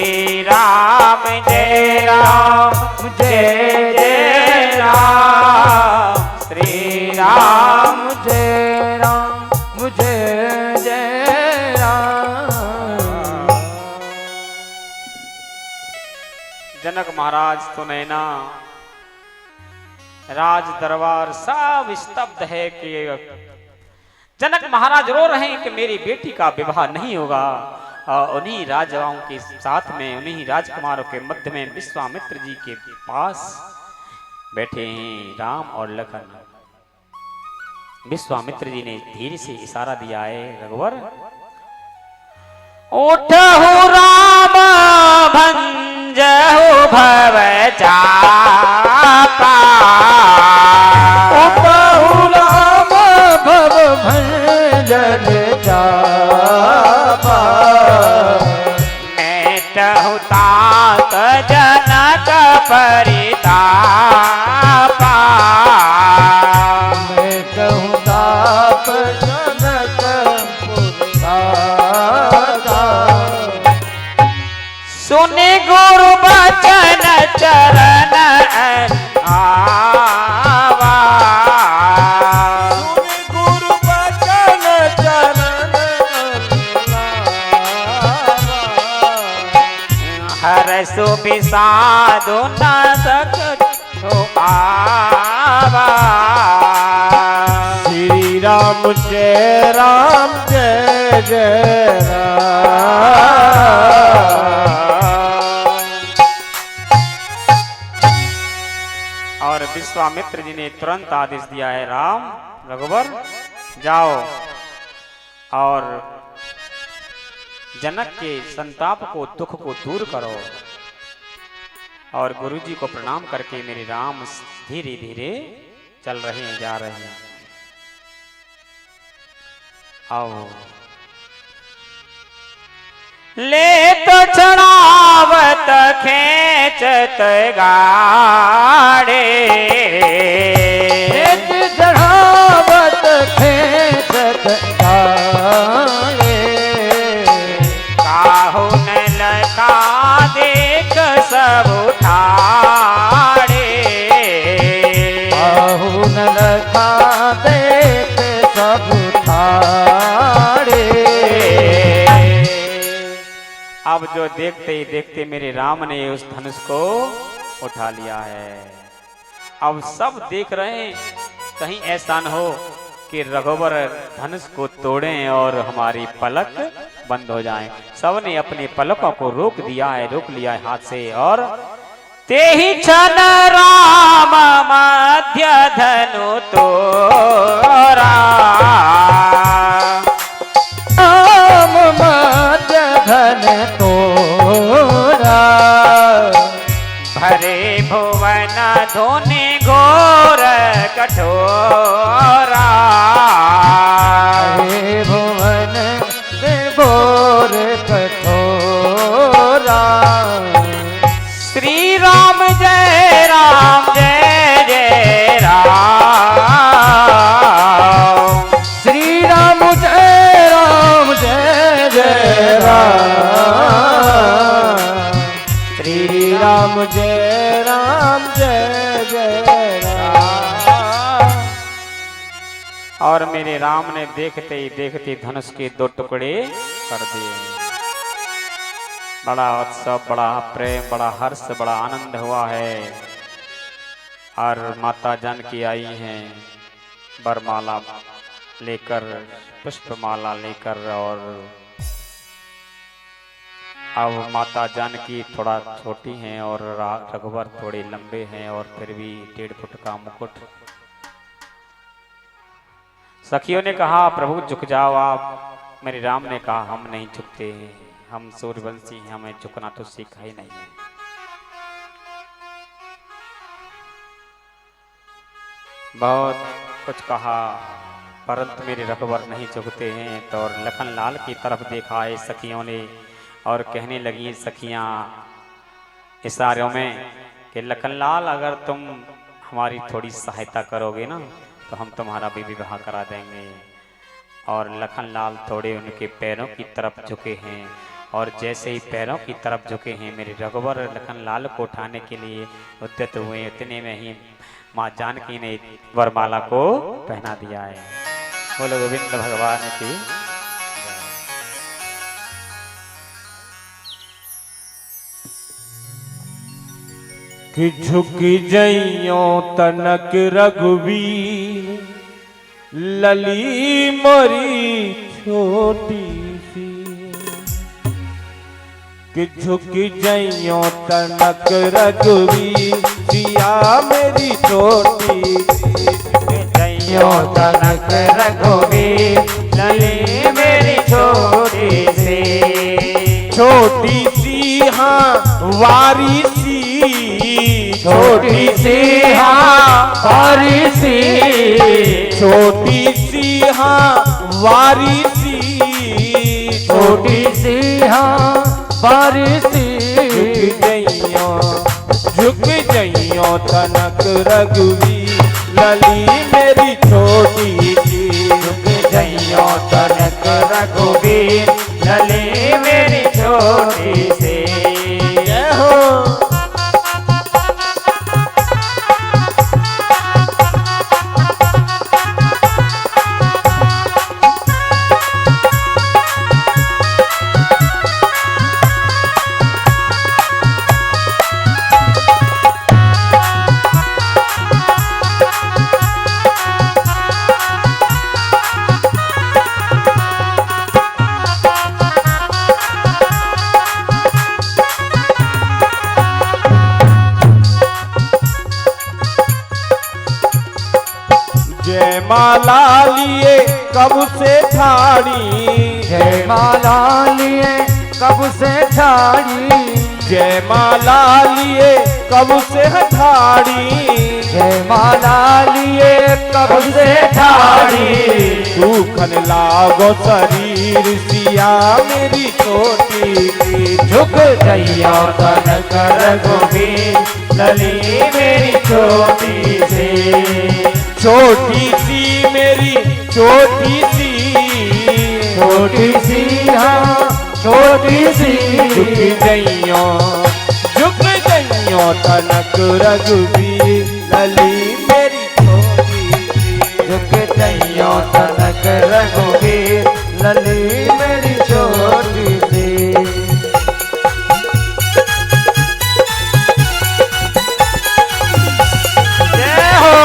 राम जय राम जय जय राम, श्री राम जय राम जय जय राम। जनक महाराज सुनैना राज दरबार सब स्तब्ध है कि जनक महाराज रो रहे हैं कि मेरी बेटी का विवाह नहीं होगा। और उन्हीं राजाओं के साथ में, उन्हीं राजकुमारों के मध्य में विश्वामित्र जी के पास बैठे हैं राम और लखन। विश्वामित्र जी ने धीरे से इशारा दिया है, रघुवर उठहु राम भंजहु भव चापा, उठहु राम भव भंजन चापा। मेटहु तात जनक परितापा, मेटहु ताप जनक पुरताता। सुनि गुरु बचन चरण बिसादो न सकतो आवा। श्री राम जय राम जय जय राम। और विश्वामित्र जी ने तुरंत आदेश दिया है, राम रघुवर जाओ और जनक के संताप को, दुख को दूर करो। और गुरुजी को प्रणाम करके मेरे राम धीरे धीरे चल रहे हैं, जा रहे हैं। आओ ले तो चढ़ावत खेचत गाड़े, चढ़ावत खेचत गाड़े। काहू न लखा देख सब ठाड़े, काहू न लखा देख सब ठाड़े। अब जो देखते ही देखते मेरे राम ने उस धनुष को उठा लिया है। अब सब देख रहे हैं, कहीं ऐसा न हो कि रघुवर धनुष को तोड़ें और हमारी पलक बंद हो जाए। सब ने अपने पलकों को रोक दिया है, रोक लिया है हाथ से। और ते ही क्षण राम मध्य धनु तोरा, राम मध्य धन तोरा। भरे भुवन धोने घोर कठोरा, हे भुवन से घोर कठोरा। श्री राम जय राम जय जय राम। श्री राम जय राम जय जय राम। श्री राम जय राम जय जय राम। और मेरे राम ने देखते ही देखते धनुष के 2 टुकड़े कर दिए। बड़ा उत्सव, बड़ा प्रेम, बड़ा हर्ष, बड़ा आनंद हुआ है। और माता जानकी आई हैं वरमाला लेकर, पुष्पमाला लेकर। और अब माता जानकी थोड़ा छोटी हैं और रघुवर थोड़े लंबे हैं, और फिर भी 1.5 फुट का मुकुट। सखियों ने कहा प्रभु झुक जाओ आप। मेरे राम ने कहा हम नहीं झुकते, हम सूर्यवंशी हैं, हमें झुकना तो सीखा ही नहीं है। बहुत कुछ कहा परंतु मेरे रघुवर नहीं झुकते हैं। तो और लखन लाल की तरफ देखा है सखियों ने, और कहने लगी सखियां इशारों में कि लखन लाल अगर तुम हमारी थोड़ी सहायता करोगे ना तो हम तुम्हारा भी विवाह करा देंगे। और लखन लाल थोड़े उनके पैरों की तरफ झुके हैं, और जैसे ही पैरों की तरफ झुके हैं मेरे रघुवर लखन लाल को उठाने के लिए उद्यत हुए। इतने में ही माँ जानकी ने वरमाला को पहना दिया है। बोलो गोविंद भगवान की। कि झुक जइयो तनक रघुवीर, लली मोरी छोटी सी। कि झुक जइयो तनक रघुवीर, सिया मेरी छोटी सी। जइयो तनक रघुवीर, लली मेरी छोटी सी। छोटी सी हाँ वारी सी, छोटी सी हाँ वारी सी। छोटी सी हाँ वारी सी। छोटी सी हाँ वारी सी। झुक जइयो तनक रघुवीर, लली मेरी छोटी सी। झुक जइयो तनक रघुवीर, लली मेरी छोटी सी। जय हो। जयमाला लिए कब से ठाड़ी, जयमाला लिए कब से ठाड़ी, जयमाला लिए कब से ठाड़ी, जयमाला लिए कब से ठाड़ी। सूखन लागो शरीर सिया मेरी चोटी की, झुक जइयो कनक रघुवीर लली मेरी छोटी से, छोटी सी मेरी छोटी सी, छोटी सी हाँ छोटी सी, झुक जइयो तनक रघुवीर लली मेरी छोटी सी, झुक जइयो तनक रघुवीर लली मेरी छोटी सी। जय हो।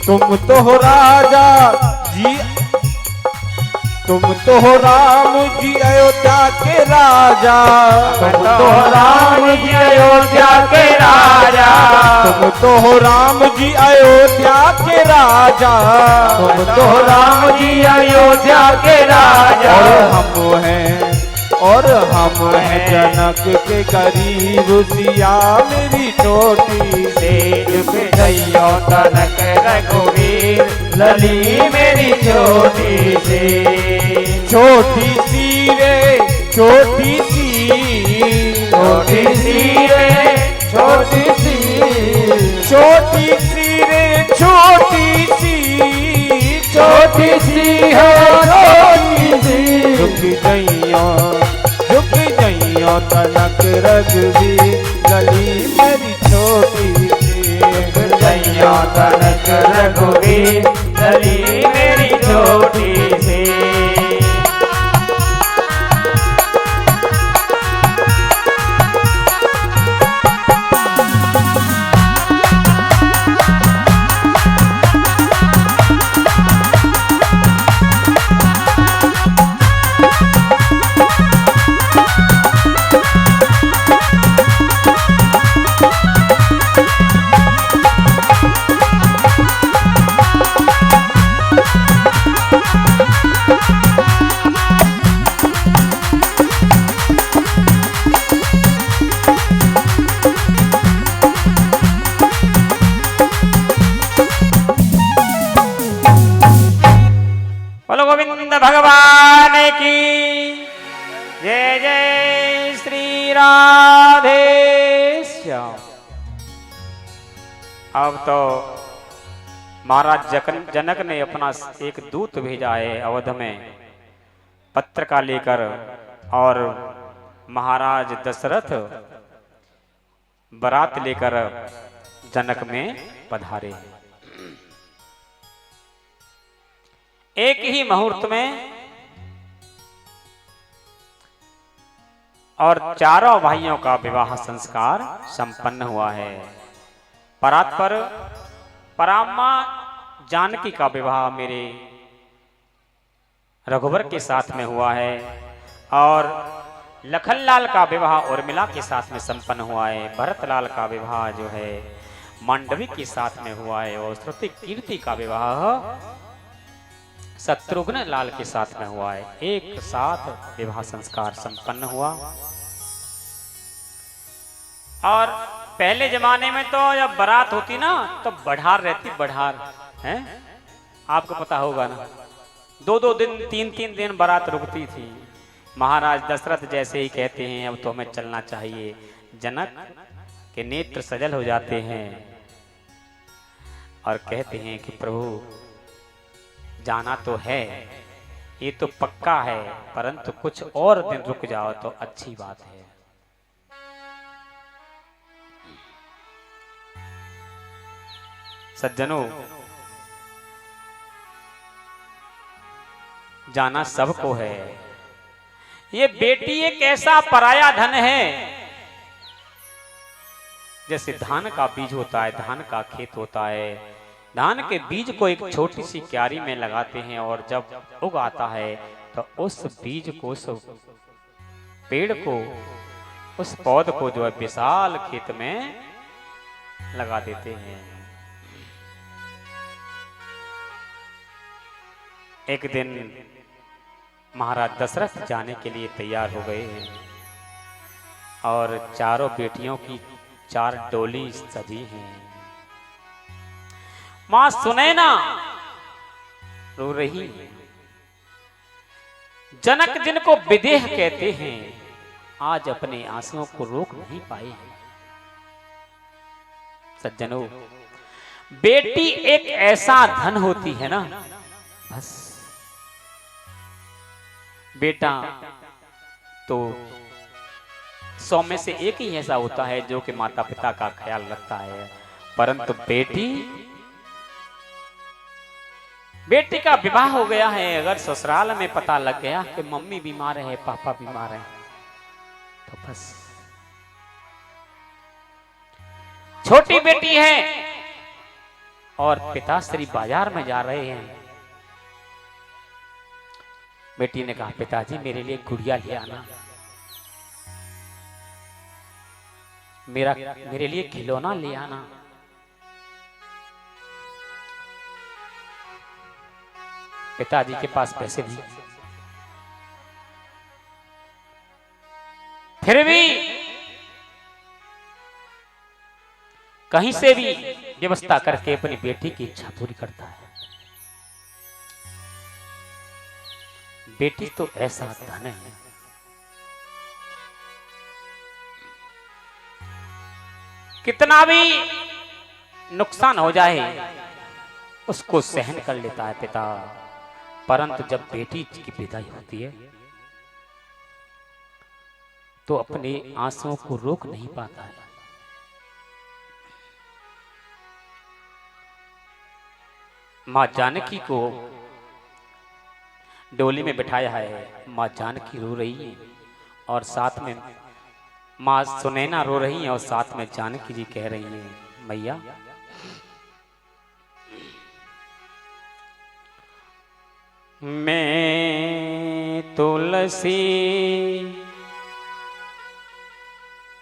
तुम तो हो राजा जी, तुम तो हो राम जी अयोध्या के राजा, तुम तो राम जी अयोध्या के राजा, तुम तो हो राम जी अयोध्या के राजा, तुम तो राम जी अयोध्या के राजा। और हम हैं जनक के करीब सिया मेरी छोटी से, झुक जइयो तनक रघुवीर लली मेरी छोटी सी, छोटी सी रे छोटी सी, छोटी सी रे छोटी सी, छोटी सी रे छोटी सी, छोटी सी हो छोटी सी, झुक जइयो तनक रघुवीर लली मेरी छोटी सी, झुक जइयो तनक रघुवीर लली मेरी छोटी सी। बोलो गोविंद भगवान की जय। जय श्री राधे श्याम। अब तो महाराज जनक ने अपना एक दूत भेजा है अवध में पत्र का लेकर, और महाराज दशरथ बारात लेकर जनक में पधारे। एक ही मुहूर्त में और चारों भाइयों का विवाह संस्कार संपन्न हुआ है। परात पर पराम्मा जानकी का विवाह मेरे रघुवर के साथ में हुआ है, और लखनलाल का विवाह उर्मिला के साथ में संपन्न हुआ है। भरतलाल का विवाह जो है मांडवी के साथ में हुआ है, और श्रुति कीर्ति का विवाह शत्रुघ्न लाल के साथ में हुआ है। एक साथ विवाह संस्कार संपन्न हुआ। और पहले जमाने में तो जब बारात होती ना तो बढ़ार रहती, बढ़ार है आपको पता होगा ना, दो दिन 3 दिन बारात रुकती थी। महाराज दशरथ जैसे ही कहते हैं अब तो हमें चलना चाहिए, जनक के नेत्र सजल हो जाते हैं और कहते हैं कि प्रभु जाना तो है, ये तो पक्का है, परंतु कुछ और दिन रुक जाओ तो अच्छी बात है। सज्जनों, जाना सबको है। ये बेटी एक ऐसा पराया धन है, जैसे धान का बीज होता है, धान का खेत होता है, धान के बीज को एक छोटी सी क्यारी में लगाते हैं और जब उग आता है तो उस बीज को, उस पेड़ को, उस पौध को जो है विशाल खेत में लगा देते हैं। एक दिन महाराज दशरथ जाने के लिए तैयार हो गए हैं और चारों बेटियों की 4 डोली सजी हैं। मां सुनैना रो रही है। जनक जिनको विदेह कहते हैं आज अपने आंसुओं को रोक नहीं पाए हैं। सज्जनों, बेटी एक ऐसा धन होती है ना, बस बेटा तो 100 में से एक ही ऐसा होता है जो कि माता पिता का ख्याल रखता है, परंतु बेटी का विवाह हो गया है, अगर ससुराल में पता लग गया कि मम्मी बीमार है, पापा बीमार है, तो बस छोटी बेटी है और पिताश्री बाजार में जा रहे हैं। बेटी ने कहा, पिताजी मेरे लिए गुड़िया ले आना, मेरे लिए खिलौना ले आना। पिताजी के पास पैसे नहीं, फिर भी कहीं से भी व्यवस्था करके अपनी बेटी की इच्छा पूरी करता है। बेटी तो ऐसा धन है, कितना भी नुकसान हो जाए उसको सहन कर लेता है पिता, परंतु जब बेटी की विदाई होती है तो अपने आंसुओं को रोक नहीं पाता है। मां जानकी को डोली में बिठाया है, मां जानकी रो रही है और साथ में मां सुनैना रो रही है और साथ में जानकी जी कह रही हैं, मैया मैं तुलसी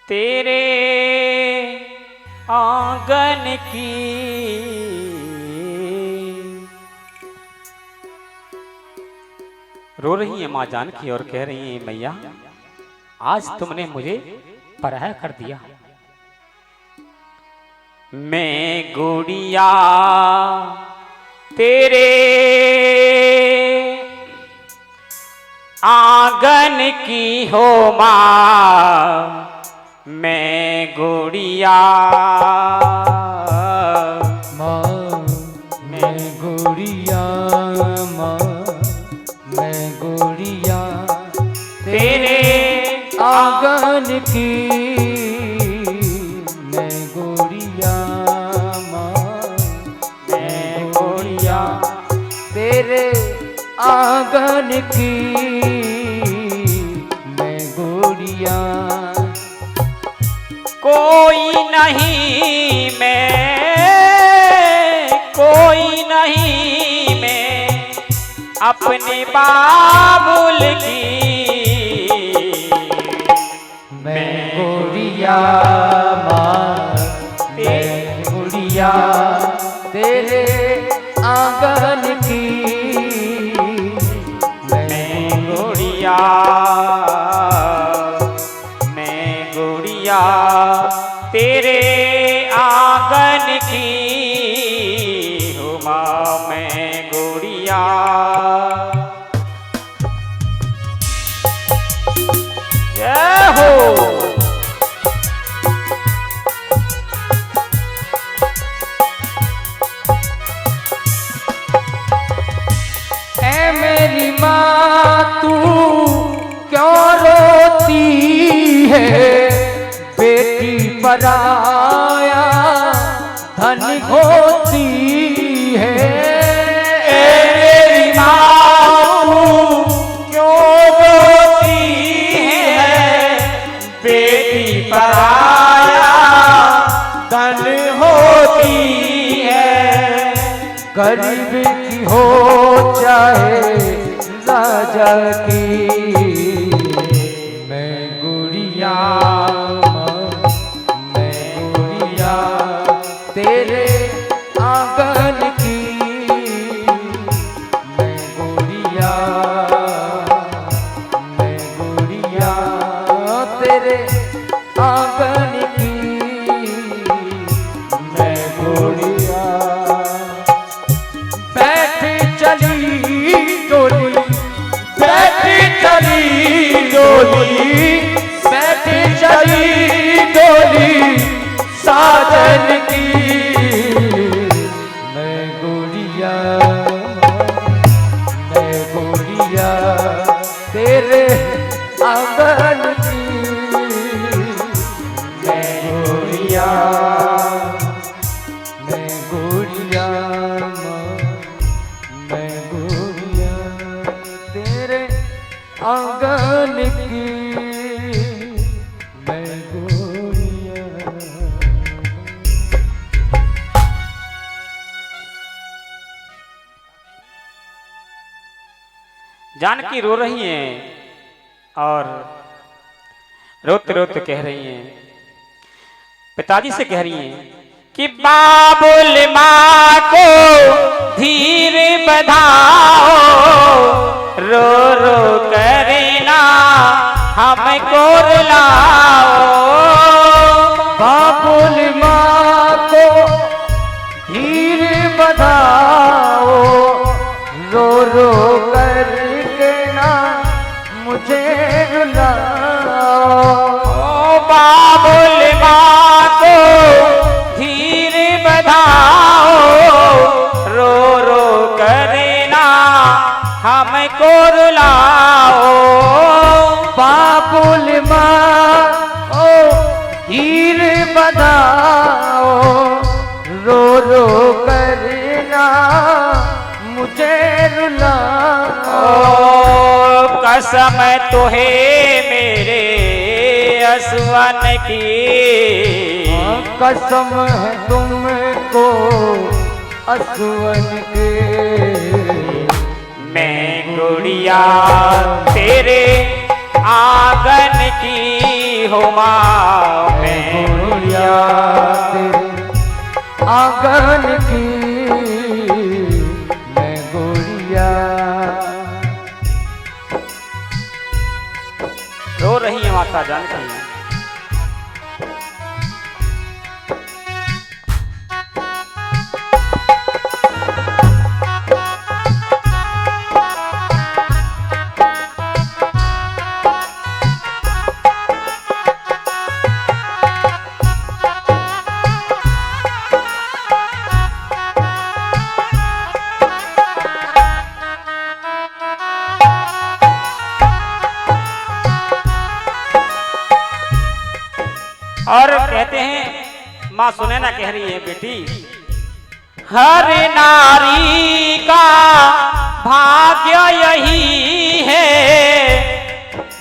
तेरे आंगन की रो रही है मां जानकी और कह रही है, मैया आज तुमने मुझे पराया कर दिया। मैं गुड़िया तेरे आंगन की हो मां, मैं गुड़िया माँ, मैं गुड़िया माँ, मैं गुड़िया तेरे आंगन की, मैं गुड़िया माँ, मैं गुड़िया तेरे आंगन की, मैं गुड़िया कोई नहीं मैं अपने बाबुल की, मैं गुड़िया माँ, मैं गुड़िया तेरे आंगन की, मैं गुड़िया तेरे आंगन की हो मां, मैं गुड़िया पराया धन होती है। मेरी माँ क्यों रोती है, बेटी पराया धन होती है। गरीब की हो चाहे राजा की, मैं गुड़िया तेरे आंगन की, मैं गुड़िया तेरे आंगन की, मैं गुड़िया। बैठ चली डोली, बैठ चली डोली, बैठ चली डोली साजन की, मैं गुड़िया तेरे आंगन की, मैं गुड़िया तेरे आंगन की, मैं गुड़िया। जानकी रो रही हैं और रोते रोते कह रही हैं, पिताजी से कह रही हैं कि बाबुल माँ को धीर बधाओ, रो रो करना हमको रुलाओ। बाबुल माँ को धीर बधाओ, रो रो करके ना मुझे रुलाओ। ओ बाबुल माँ को धीर बधाओ, रो रो करना हमको रुलाओ। बाबुल माँ ओ धीर बधाओ, रो रो करना मुझे रुलाओ। कसम तो है मेरे असवन की, कसम है तुमको असुवन के, मैं गुड़िया तेरे आंगन की हो माँ, मैं गुड़िया तेरे आंगन की, मैं गुड़िया। रो रही है माता जानकी। और कहते हैं, माँ सुनैना कह रही है, बेटी हर नारी का भाग्य यही है,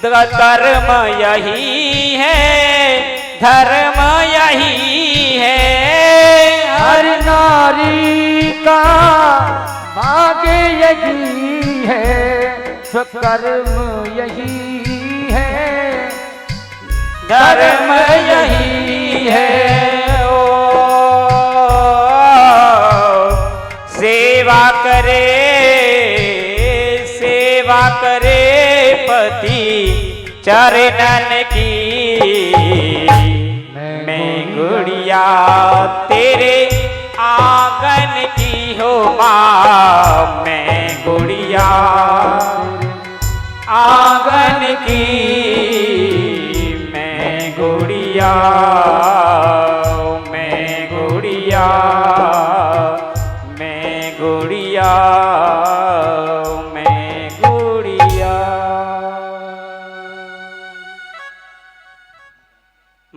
कर्म यही है, धर्म यही है। हर नारी का भाग्य यही है, स्वकर्म यही है, धर्म यही है। ओ सेवा करे पति चरणन की, मैं गुड़िया तेरे आंगन की हो माँ, मैं गुड़िया आंगन की, मैं गुड़िया, मैं गुड़िया, मैं गुड़िया, मैं गुड़िया।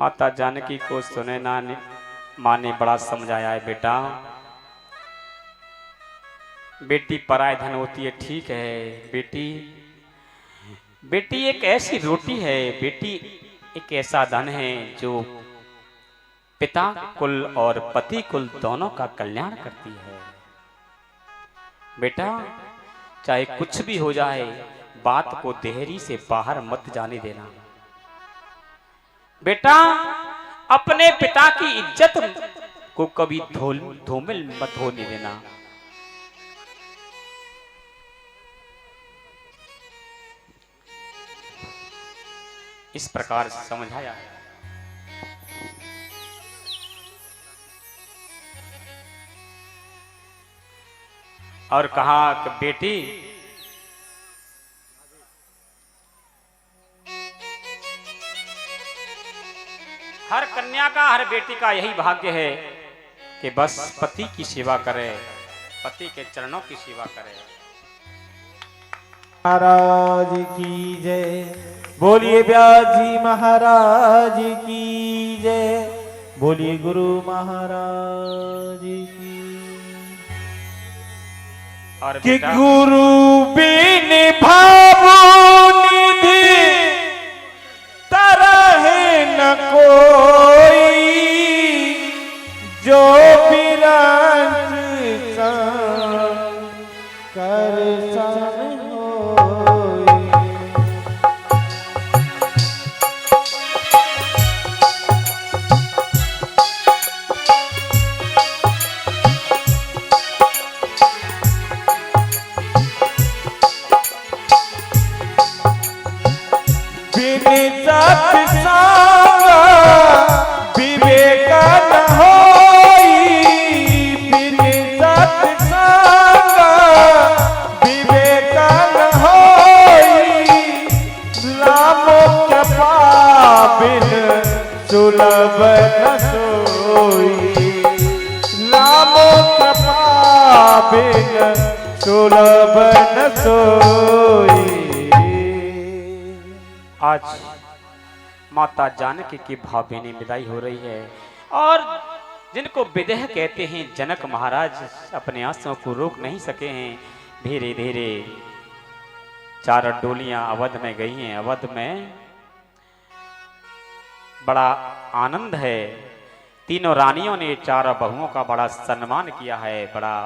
माता जानकी को सुने ना माँ ने बड़ा समझाया है, बेटा बेटी पराय धन होती है, ठीक है बेटी, बेटी एक ऐसी रोटी है, बेटी एक ऐसा धन है जो पिता कुल और पति कुल दोनों का कल्याण करती है। बेटा चाहे कुछ भी हो जाए, बात को देहरी से बाहर मत जाने देना। बेटा अपने पिता की इज्जत को कभी धूमिल मत होने देना। इस प्रकार समझाया है। और कहा कि बेटी हर कन्या का, हर बेटी का यही भाग्य है कि बस पति की सेवा करे, पति के चरणों की सेवा करे। महाराज की जय। बोलिए व्यास जी महाराज की जय। बोलिए गुरु महाराज की। और कि बेटा गुरु बिन भावो निधि तरह न कोई, जो बिराज कर सन होई। बिन सत्संग विवेक न होई, बिन सत्संग विवेक न होई। नामो कृपा बिन सुलभ न सोई, नामो कृपा बिन सुलभ न सोई। आज माता जानकी की भावभीनी विदाई हो रही है और जिनको विदेह कहते हैं, जनक महाराज अपने आंसुओं को रोक नहीं सके हैं। धीरे धीरे चार डोलियां अवध में गई हैं। अवध में बड़ा आनंद है। तीनों रानियों ने चारों बहुओं का बड़ा सम्मान किया है, बड़ा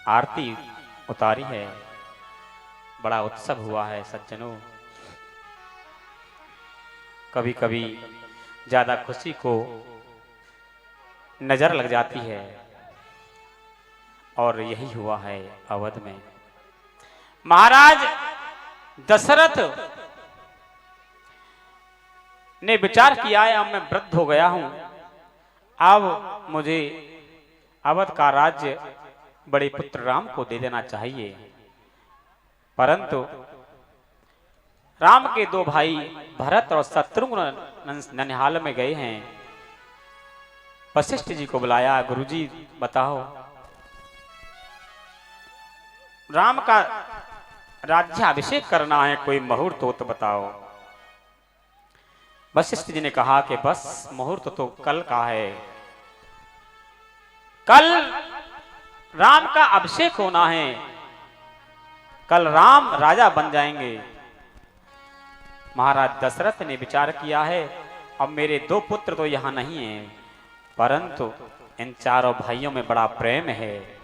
आरती उतारी है, बड़ा उत्सव हुआ है। सज्जनों कभी कभी ज्यादा खुशी को नजर लग जाती है और यही हुआ है अवध में। महाराज दशरथ ने विचार किया है, अब मैं वृद्ध हो गया हूं, अब मुझे अवध का राज्य बड़े पुत्र राम को दे देना चाहिए। परंतु राम के दो भाई भरत और शत्रुघ्न ननिहाल में गए हैं। वशिष्ठ जी को बुलाया, गुरुजी बताओ राम का राज्याभिषेक करना है, कोई मुहूर्त हो तो बताओ। वशिष्ठ जी ने कहा कि बस मुहूर्त तो कल का है, कल राम का अभिषेक होना है, कल राम राजा बन जाएंगे। महाराज दशरथ ने विचार किया है, अब मेरे दो पुत्र तो यहां नहीं हैं, परंतु इन चारों भाइयों में बड़ा प्रेम है।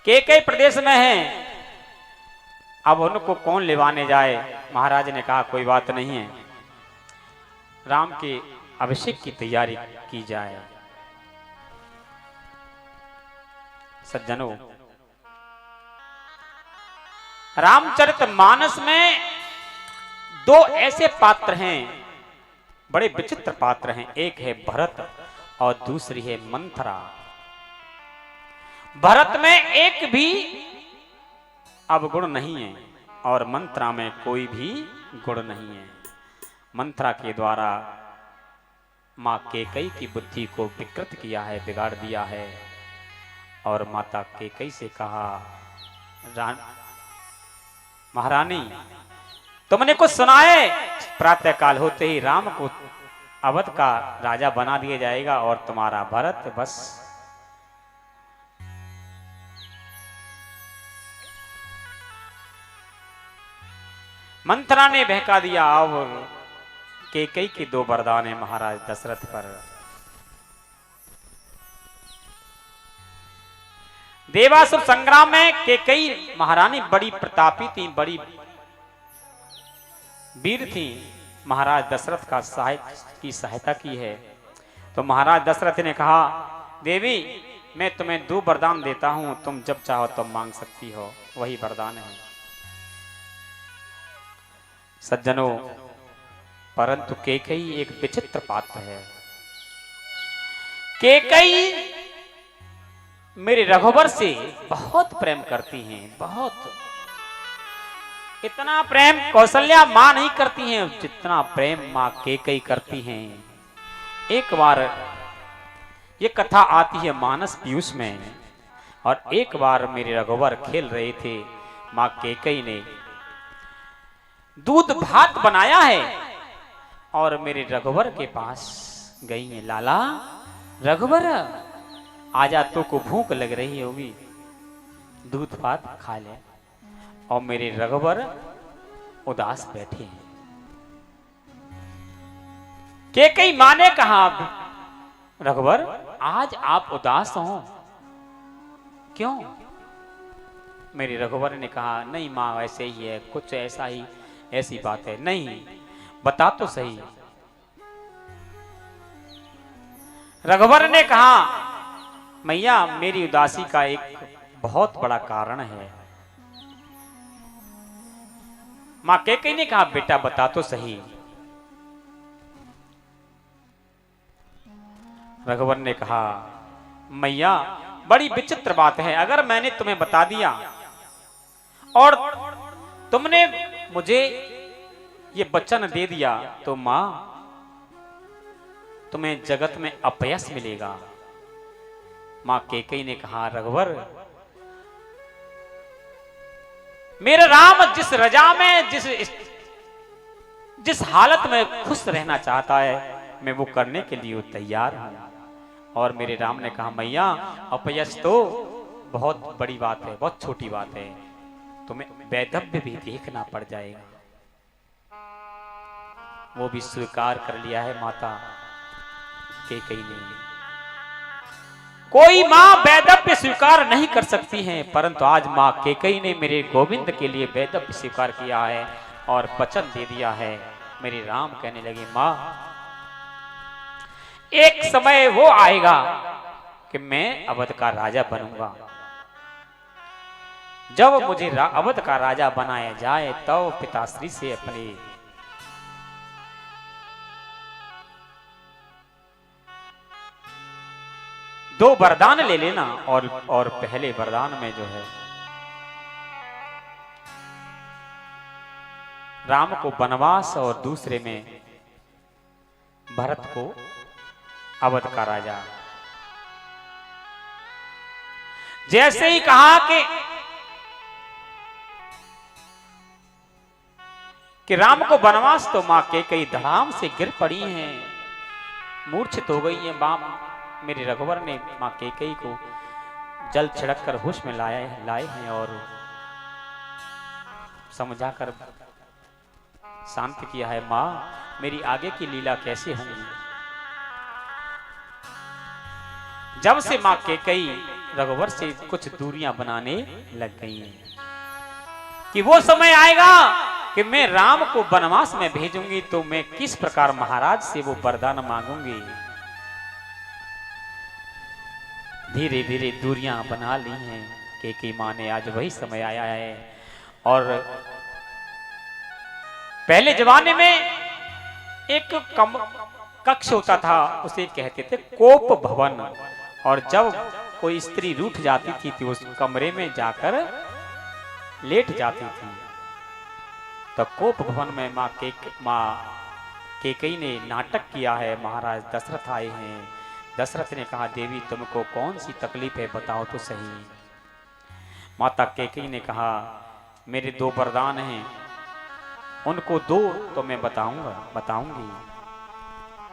कई प्रदेश में हैं, अब उनको कौन लेवाने जाए। महाराज ने कहा कोई बात नहीं है, राम के अभिषेक की तैयारी की जाए। सज्जनों रामचरितमानस में दो ऐसे पात्र हैं, बड़े विचित्र पात्र हैं। एक है भरत और दूसरी है मंथरा। भरत में एक भी अवगुण नहीं है और मंथरा में कोई भी गुण नहीं है। मंथरा के द्वारा मां कैकेयी की बुद्धि को विकृत किया है, बिगाड़ दिया है और माता कैकेयी से कहा महारानी तुमने कुछ सुना है? प्रातः काल होते ही राम को अवध का राजा बना दिया जाएगा और तुम्हारा भरत बस मंत्रा ने बहका दिया। और केकई के दो वरदान है महाराज दशरथ पर। देवासुर संग्राम में केकई महारानी बड़ी प्रतापी थी, बड़ी वीर थी। महाराज दशरथ का की सहायता की है। तो महाराज दशरथ ने कहा, देवी मैं तुम्हें दो वरदान देता हूं, तुम जब चाहो तब मांग सकती हो। वही वरदान है सज्जनों। परंतु केकई एक विचित्र पात्र है। केकई मेरे रघुवर से बहुत प्रेम करती हैं, बहुत। इतना प्रेम कौशल्या मां नहीं करती हैं जितना प्रेम मां केकई करती हैं। एक बार ये कथा आती है मानस पीयूष में, और एक बार मेरे रघुवर खेल रहे थे। मां केकई ने दूध भात बनाया है और मेरे रघुवर के पास गई है। लाला रघुवर आजा, तो को भूख लग रही होगी, दूध भात खा ले। और मेरे रघुवर उदास बैठे हैं। केकई मां ने कहा, रघुवर आज आप उदास हो क्यों? मेरे रघुवर ने कहा, नहीं मां ऐसे ही है, कुछ ऐसा ही, ऐसी बात है। नहीं बता तो सही। रघुवर ने कहा, मैया मेरी उदासी का एक बहुत बड़ा कारण है। मां केकई ने कहा, बेटा बता तो सही। रघुवर ने कहा, मैया बड़ी विचित्र बात है। अगर मैंने तुम्हें बता दिया और तुमने मुझे ये वचन दे दिया तो मां तुम्हें जगत में अपयश मिलेगा। मां केकई ने कहा, रघुवर मेरा राम जिस रजा में जिस हालत में खुश रहना चाहता है मैं वो करने के लिए तैयार हूं। और मेरे राम ने कहा, मैया अपयश तो बहुत बड़ी बात है, बहुत छोटी बात है, तुम्हें वैधव्य भी देखना पड़ जाएगा। वो भी स्वीकार कर लिया है माता केकई ने। कोई मां वैधव्य स्वीकार नहीं कर सकती है, परंतु आज मां केकई ने मेरे गोविंद के लिए वैधव्य स्वीकार किया है और वचन दे दिया है। मेरे राम कहने लगे, मां एक समय वो आएगा कि मैं अवध का राजा बनूंगा। जब मुझे अवध का राजा बनाया जाए तब तो पिताश्री से अपने दो वरदान ले लेना। और पहले वरदान में जो है राम को वनवास और दूसरे में भरत को अवध का राजा। जैसे ही कहा कि राम को वनवास, तो मां केकई धड़ाम से गिर पड़ी हैं, मूर्छित हो गई हैं। मेरे रघुवर ने मां केकई को जल छिड़क कर होश में लाए हैं और समझाकर शांत किया है। मां मेरी आगे की लीला कैसे होंगी? जब से मां केकई रघुवर से कुछ दूरियां बनाने लग गई हैं कि वो समय आएगा कि मैं राम को वनवास में भेजूंगी तो मैं किस प्रकार महाराज से वो वरदान मांगूंगी। धीरे धीरे दूरियां बना ली हैं केकई मां ने। आज वही समय आया है। और पहले जमाने में एक कक्ष होता था, उसे कहते थे कोप भवन। और जब कोई स्त्री रूठ जाती थी तो उस कमरे में जाकर लेट जाती थी। तो कोप भवन में मां केकई ने नाटक किया है। महाराज दशरथ आए हैं। दशरथ ने कहा, देवी तुमको कौन सी तकलीफ है बताओ तो सही। माता केकई ने कहा, मेरे दो वरदान हैं, उनको दो तो मैं बताऊंगी।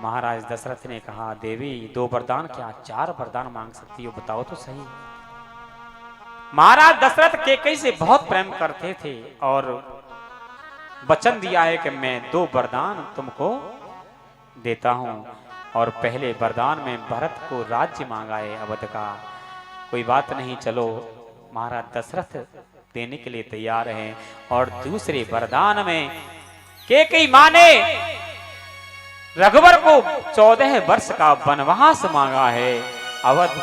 महाराज दशरथ ने कहा, देवी 2 वरदान क्या 4 वरदान मांग सकती हो, बताओ तो सही। महाराज दशरथ कैकेयी से बहुत प्रेम करते थे और वचन दिया है कि मैं 2 वरदान तुमको देता हूं। और पहले वरदान में भरत को राज्य मांगा है अवध का। कोई बात नहीं, चलो महाराज दशरथ देने के लिए तैयार हैं। और दूसरे वरदान में कैकेयी मां ने रघुवर को 14 वर्ष का वनवास मांगा है अवध।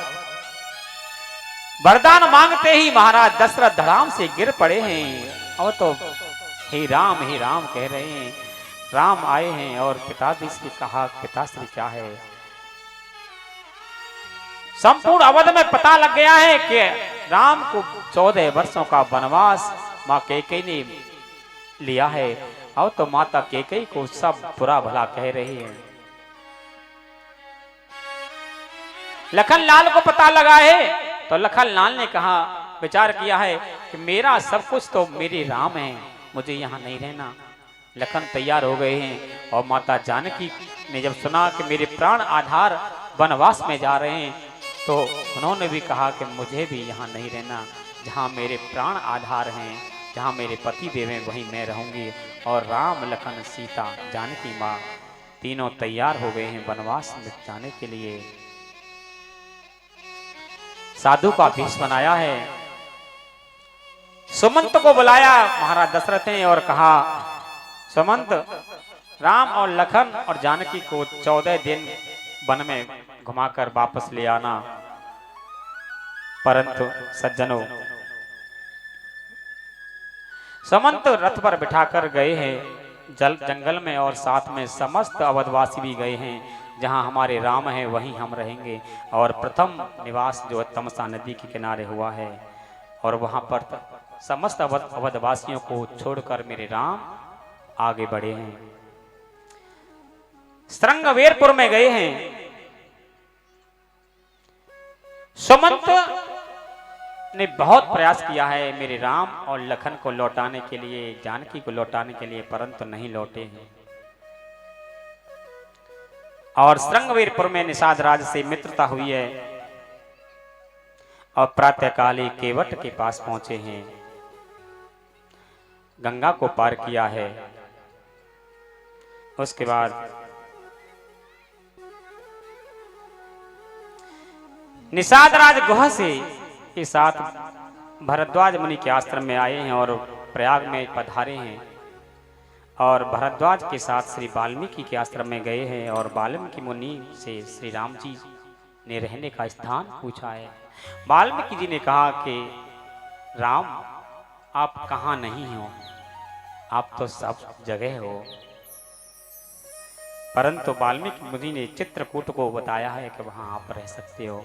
वरदान मांगते ही महाराज दशरथ धड़ाम से गिर पड़े हैं और तो हे राम कह रहे हैं। राम आए हैं और पिताजी से कहा, पिताश्री क्या है? संपूर्ण अवध में पता लग गया है कि राम को 14 वर्षों का वनवास मां कैकेयी ने लिया है। और तो माता कैकेयी को सब बुरा भला कह रही है। लखन लाल को पता लगा है तो लखन लाल ने कहा, विचार किया है कि मेरा सब कुछ तो मेरे राम है, मुझे यहाँ नहीं रहना। लखन तैयार हो गए हैं और माता जानकी ने जब सुना कि मेरे प्राण आधार वनवास में जा रहे हैं तो उन्होंने भी कहा कि मुझे भी यहाँ नहीं रहना। जहाँ मेरे प्राण आधार हैं, जहाँ मेरे पति देव हैं, वहीं मैं रहूंगी। और राम लखन सीता जानकी माँ तीनों तैयार हो गए हैं वनवास में जाने के लिए। साधु का भेष बनाया है। सुमंत को बुलाया महाराज दशरथ ने और कहा, सुमंत, राम और लखन और जानकी को 14 दिन वन में घुमाकर वापस ले आना। परंतु सज्जनों, सुमंत रथ पर बिठाकर गए हैं जंगल में और साथ में समस्त अवधवासी भी गए हैं। जहां हमारे राम हैं वहीं हम रहेंगे। और प्रथम निवास जो तमसा नदी के किनारे हुआ है और वहां पर समस्त अवधवासियों को छोड़कर मेरे राम आगे बढ़े हैं। श्रृंगवेरपुर में गए हैं। सुमंत ने बहुत प्रयास किया है मेरे राम और लखन को लौटाने के लिए, जानकी को लौटाने के लिए, परंतु नहीं लौटे हैं। और श्रृंगवेरपुर में निषाद राज से मित्रता हुई है और प्रातःकाली केवट के पास पहुंचे हैं। गंगा को पार किया है। उसके बाद निषाद राज गुहा से के साथ भरद्वाज मुनि के आश्रम में आए हैं और प्रयाग में पधारे हैं। और भरद्वाज के साथ श्री वाल्मीकि के आश्रम में गए हैं और वाल्मीकि मुनि से श्री राम जी ने रहने का स्थान पूछा है। वाल्मीकि जी ने कहा कि राम, आप कहाँ नहीं हो, आप तो सब जगह हो। परंतु वाल्मीकि मुनि ने चित्रकूट को बताया है कि वहां आप रह सकते हो।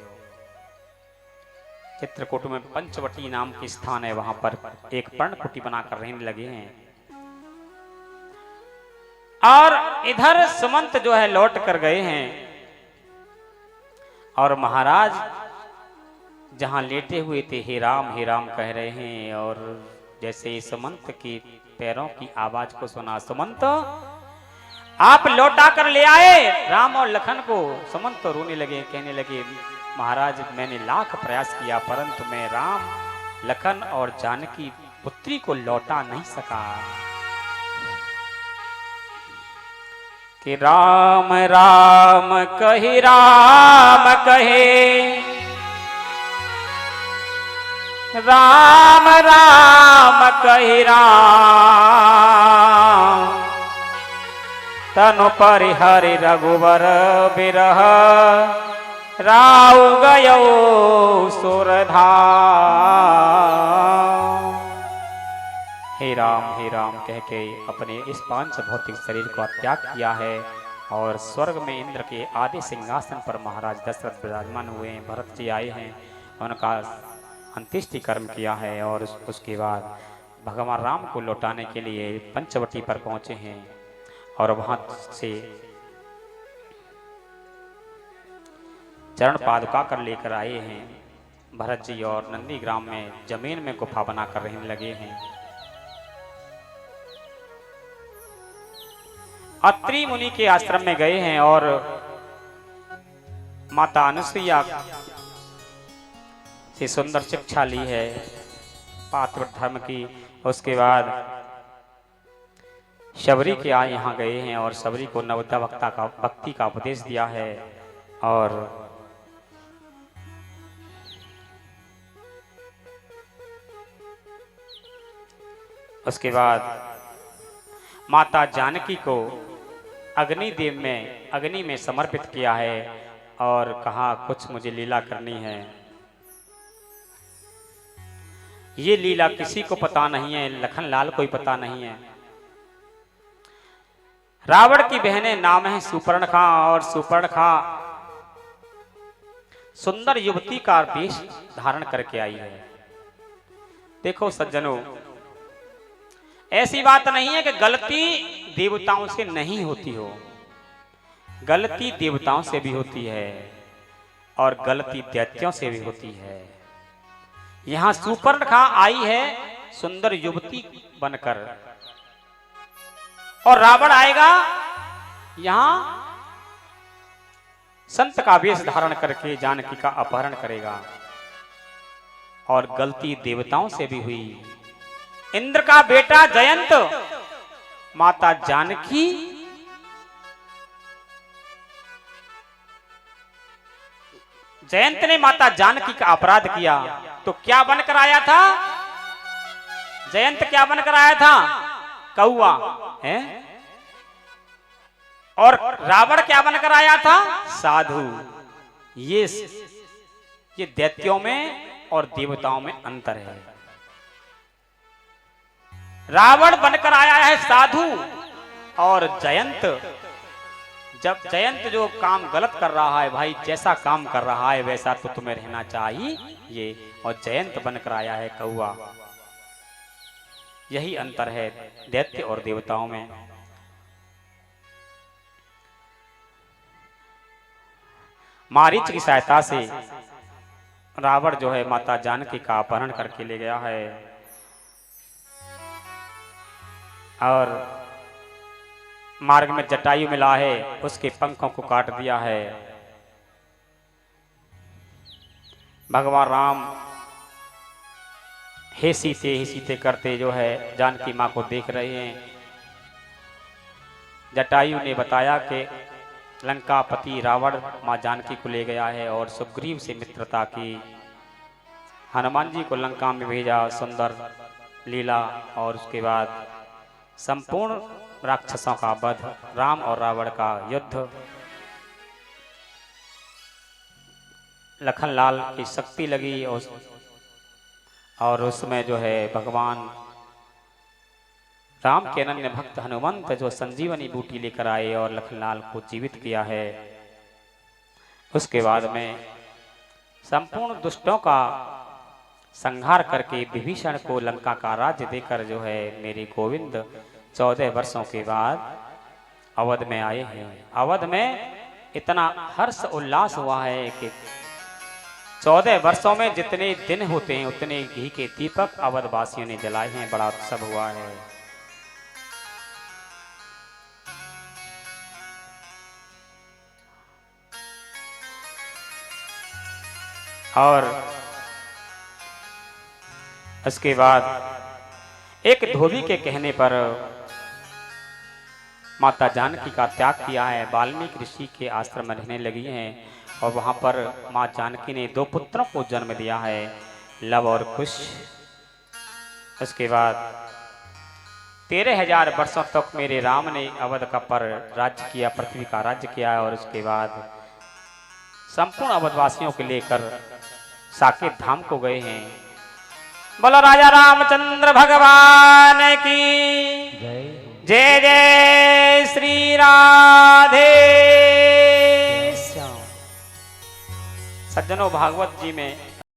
चित्रकूट में पंचवटी नाम के स्थान है, वहां पर एक पर्णकुटी बनाकर रहने लगे हैं। और इधर सुमंत जो है लौट कर गए हैं और महाराज जहां लेटे हुए थे हे राम कह रहे हैं। और जैसे सुमंत के पैरों की आवाज को सुना, सुमंत आप लौटा कर ले आए राम और लखन को। सुमंत तो रोने लगे, कहने लगे, महाराज मैंने लाख प्रयास किया परंतु मैं राम, लखन और जानकी पुत्री को लौटा नहीं सका। कि राम राम कहे, राम कहे, राम राम कहे राम, तनु परिहरि रघुवर बिरह, राउ गयो सुरधाम। हे राम कह के अपने इस पांच भौतिक शरीर को त्याग किया है और स्वर्ग में इंद्र के आदि सिंहासन पर महाराज दशरथ विराजमान हुए हैं। भरत जी आए हैं, उनका अंत्येष्टि कर्म किया है और उसके बाद भगवान राम को लौटाने के लिए पंचवटी पर पहुंचे हैं। और वहां से चरण पादुका कर लेकर आए हैं। भरत जी और नंदीग्राम में जमीन में गुफा बनाकर रहने लगे हैं। अत्रि मुनि के आश्रम में गए हैं और माता अनुसुईया से सुंदर शिक्षा ली है पातिव्रत धर्म की। उसके बाद शबरी के यहाँ गए हैं और शबरी को नवोदय भक्ति का उपदेश दिया है। और उसके बाद माता जानकी को अग्नि में समर्पित किया है और कहा कुछ मुझे लीला करनी है। ये लीला किसी को पता नहीं है, लखनलाल को ही पता नहीं है। रावण की बहनें नाम है सुपर्णखा और सुपर्णखा सुंदर युवती का वेश धारण करके आई है। देखो सज्जनों, ऐसी बात नहीं है कि गलती देवताओं से नहीं होती हो, गलती देवताओं से भी होती है और गलती दैत्यों से भी होती है। यहां सुपर्णखा आई है सुंदर युवती बनकर और रावण आएगा यहां संत का वेश धारण करके जानकी का अपहरण करेगा और गलती देवताओं से भी हुई। इंद्र का बेटा जयंत माता जानकी जयंत ने माता जानकी का अपराध किया तो क्या बनकर आया था? जयंत क्या बनकर आया था? कौआ है। और रावण क्या बनकर आया था? साधु। ये दैत्यों में और देवताओं में अंतर है। रावण बनकर आया है साधु और जयंत, जब जयंत जो काम गलत कर रहा है भाई, जैसा काम कर रहा है वैसा तो तुम्हें रहना चाहिए, और जयंत बनकर आया है कौआ। यही अंतर है दैत्य और देवताओं में। मारीच की सहायता से रावण जो है माता जानकी का अपहरण करके ले गया है और मार्ग में जटायु मिला है, उसके पंखों को काट दिया है। भगवान राम हे सीते करते जो है जानकी माँ को देख रहे हैं। जटायु ने बताया कि लंकापति रावण माँ जानकी को ले गया है और सुग्रीव से मित्रता की। हनुमान जी को लंका में भेजा, सुंदर लीला, और उसके बाद संपूर्ण राक्षसों का वध, राम और रावण का युद्ध। लखनलाल की शक्ति लगी और उसमें जो है भगवान राम के अनन्य भक्त हनुमंत जो संजीवनी बूटी लेकर आए और लखनलाल को जीवित किया है। उसके बाद में संपूर्ण दुष्टों का संहार करके विभीषण को लंका का राज्य देकर जो है मेरे गोविंद 14 वर्षों के बाद अवध में आए हैं। अवध में इतना हर्ष उल्लास हुआ है कि 14 वर्षों में जितने दिन होते हैं उतने घी के दीपक अवधवासियों ने जलाए हैं। बड़ा उत्सव हुआ है। और उसके बाद एक धोबी के कहने पर माता जानकी का त्याग किया है। वाल्मीकि ऋषि के आश्रम में रहने लगी हैं और वहां पर माँ जानकी ने 2 पुत्रों को जन्म दिया है, लव और कुश। उसके बाद 13,000 वर्षों तक मेरे राम ने अवध का पर राज्य किया, पृथ्वी का राज्य किया। और उसके बाद संपूर्ण अवधवासियों को लेकर साकेत धाम को गए हैं। बोलो राजा रामचंद्र भगवान की जय जय श्री राधे श्याम। सज्जनों, भागवत जी में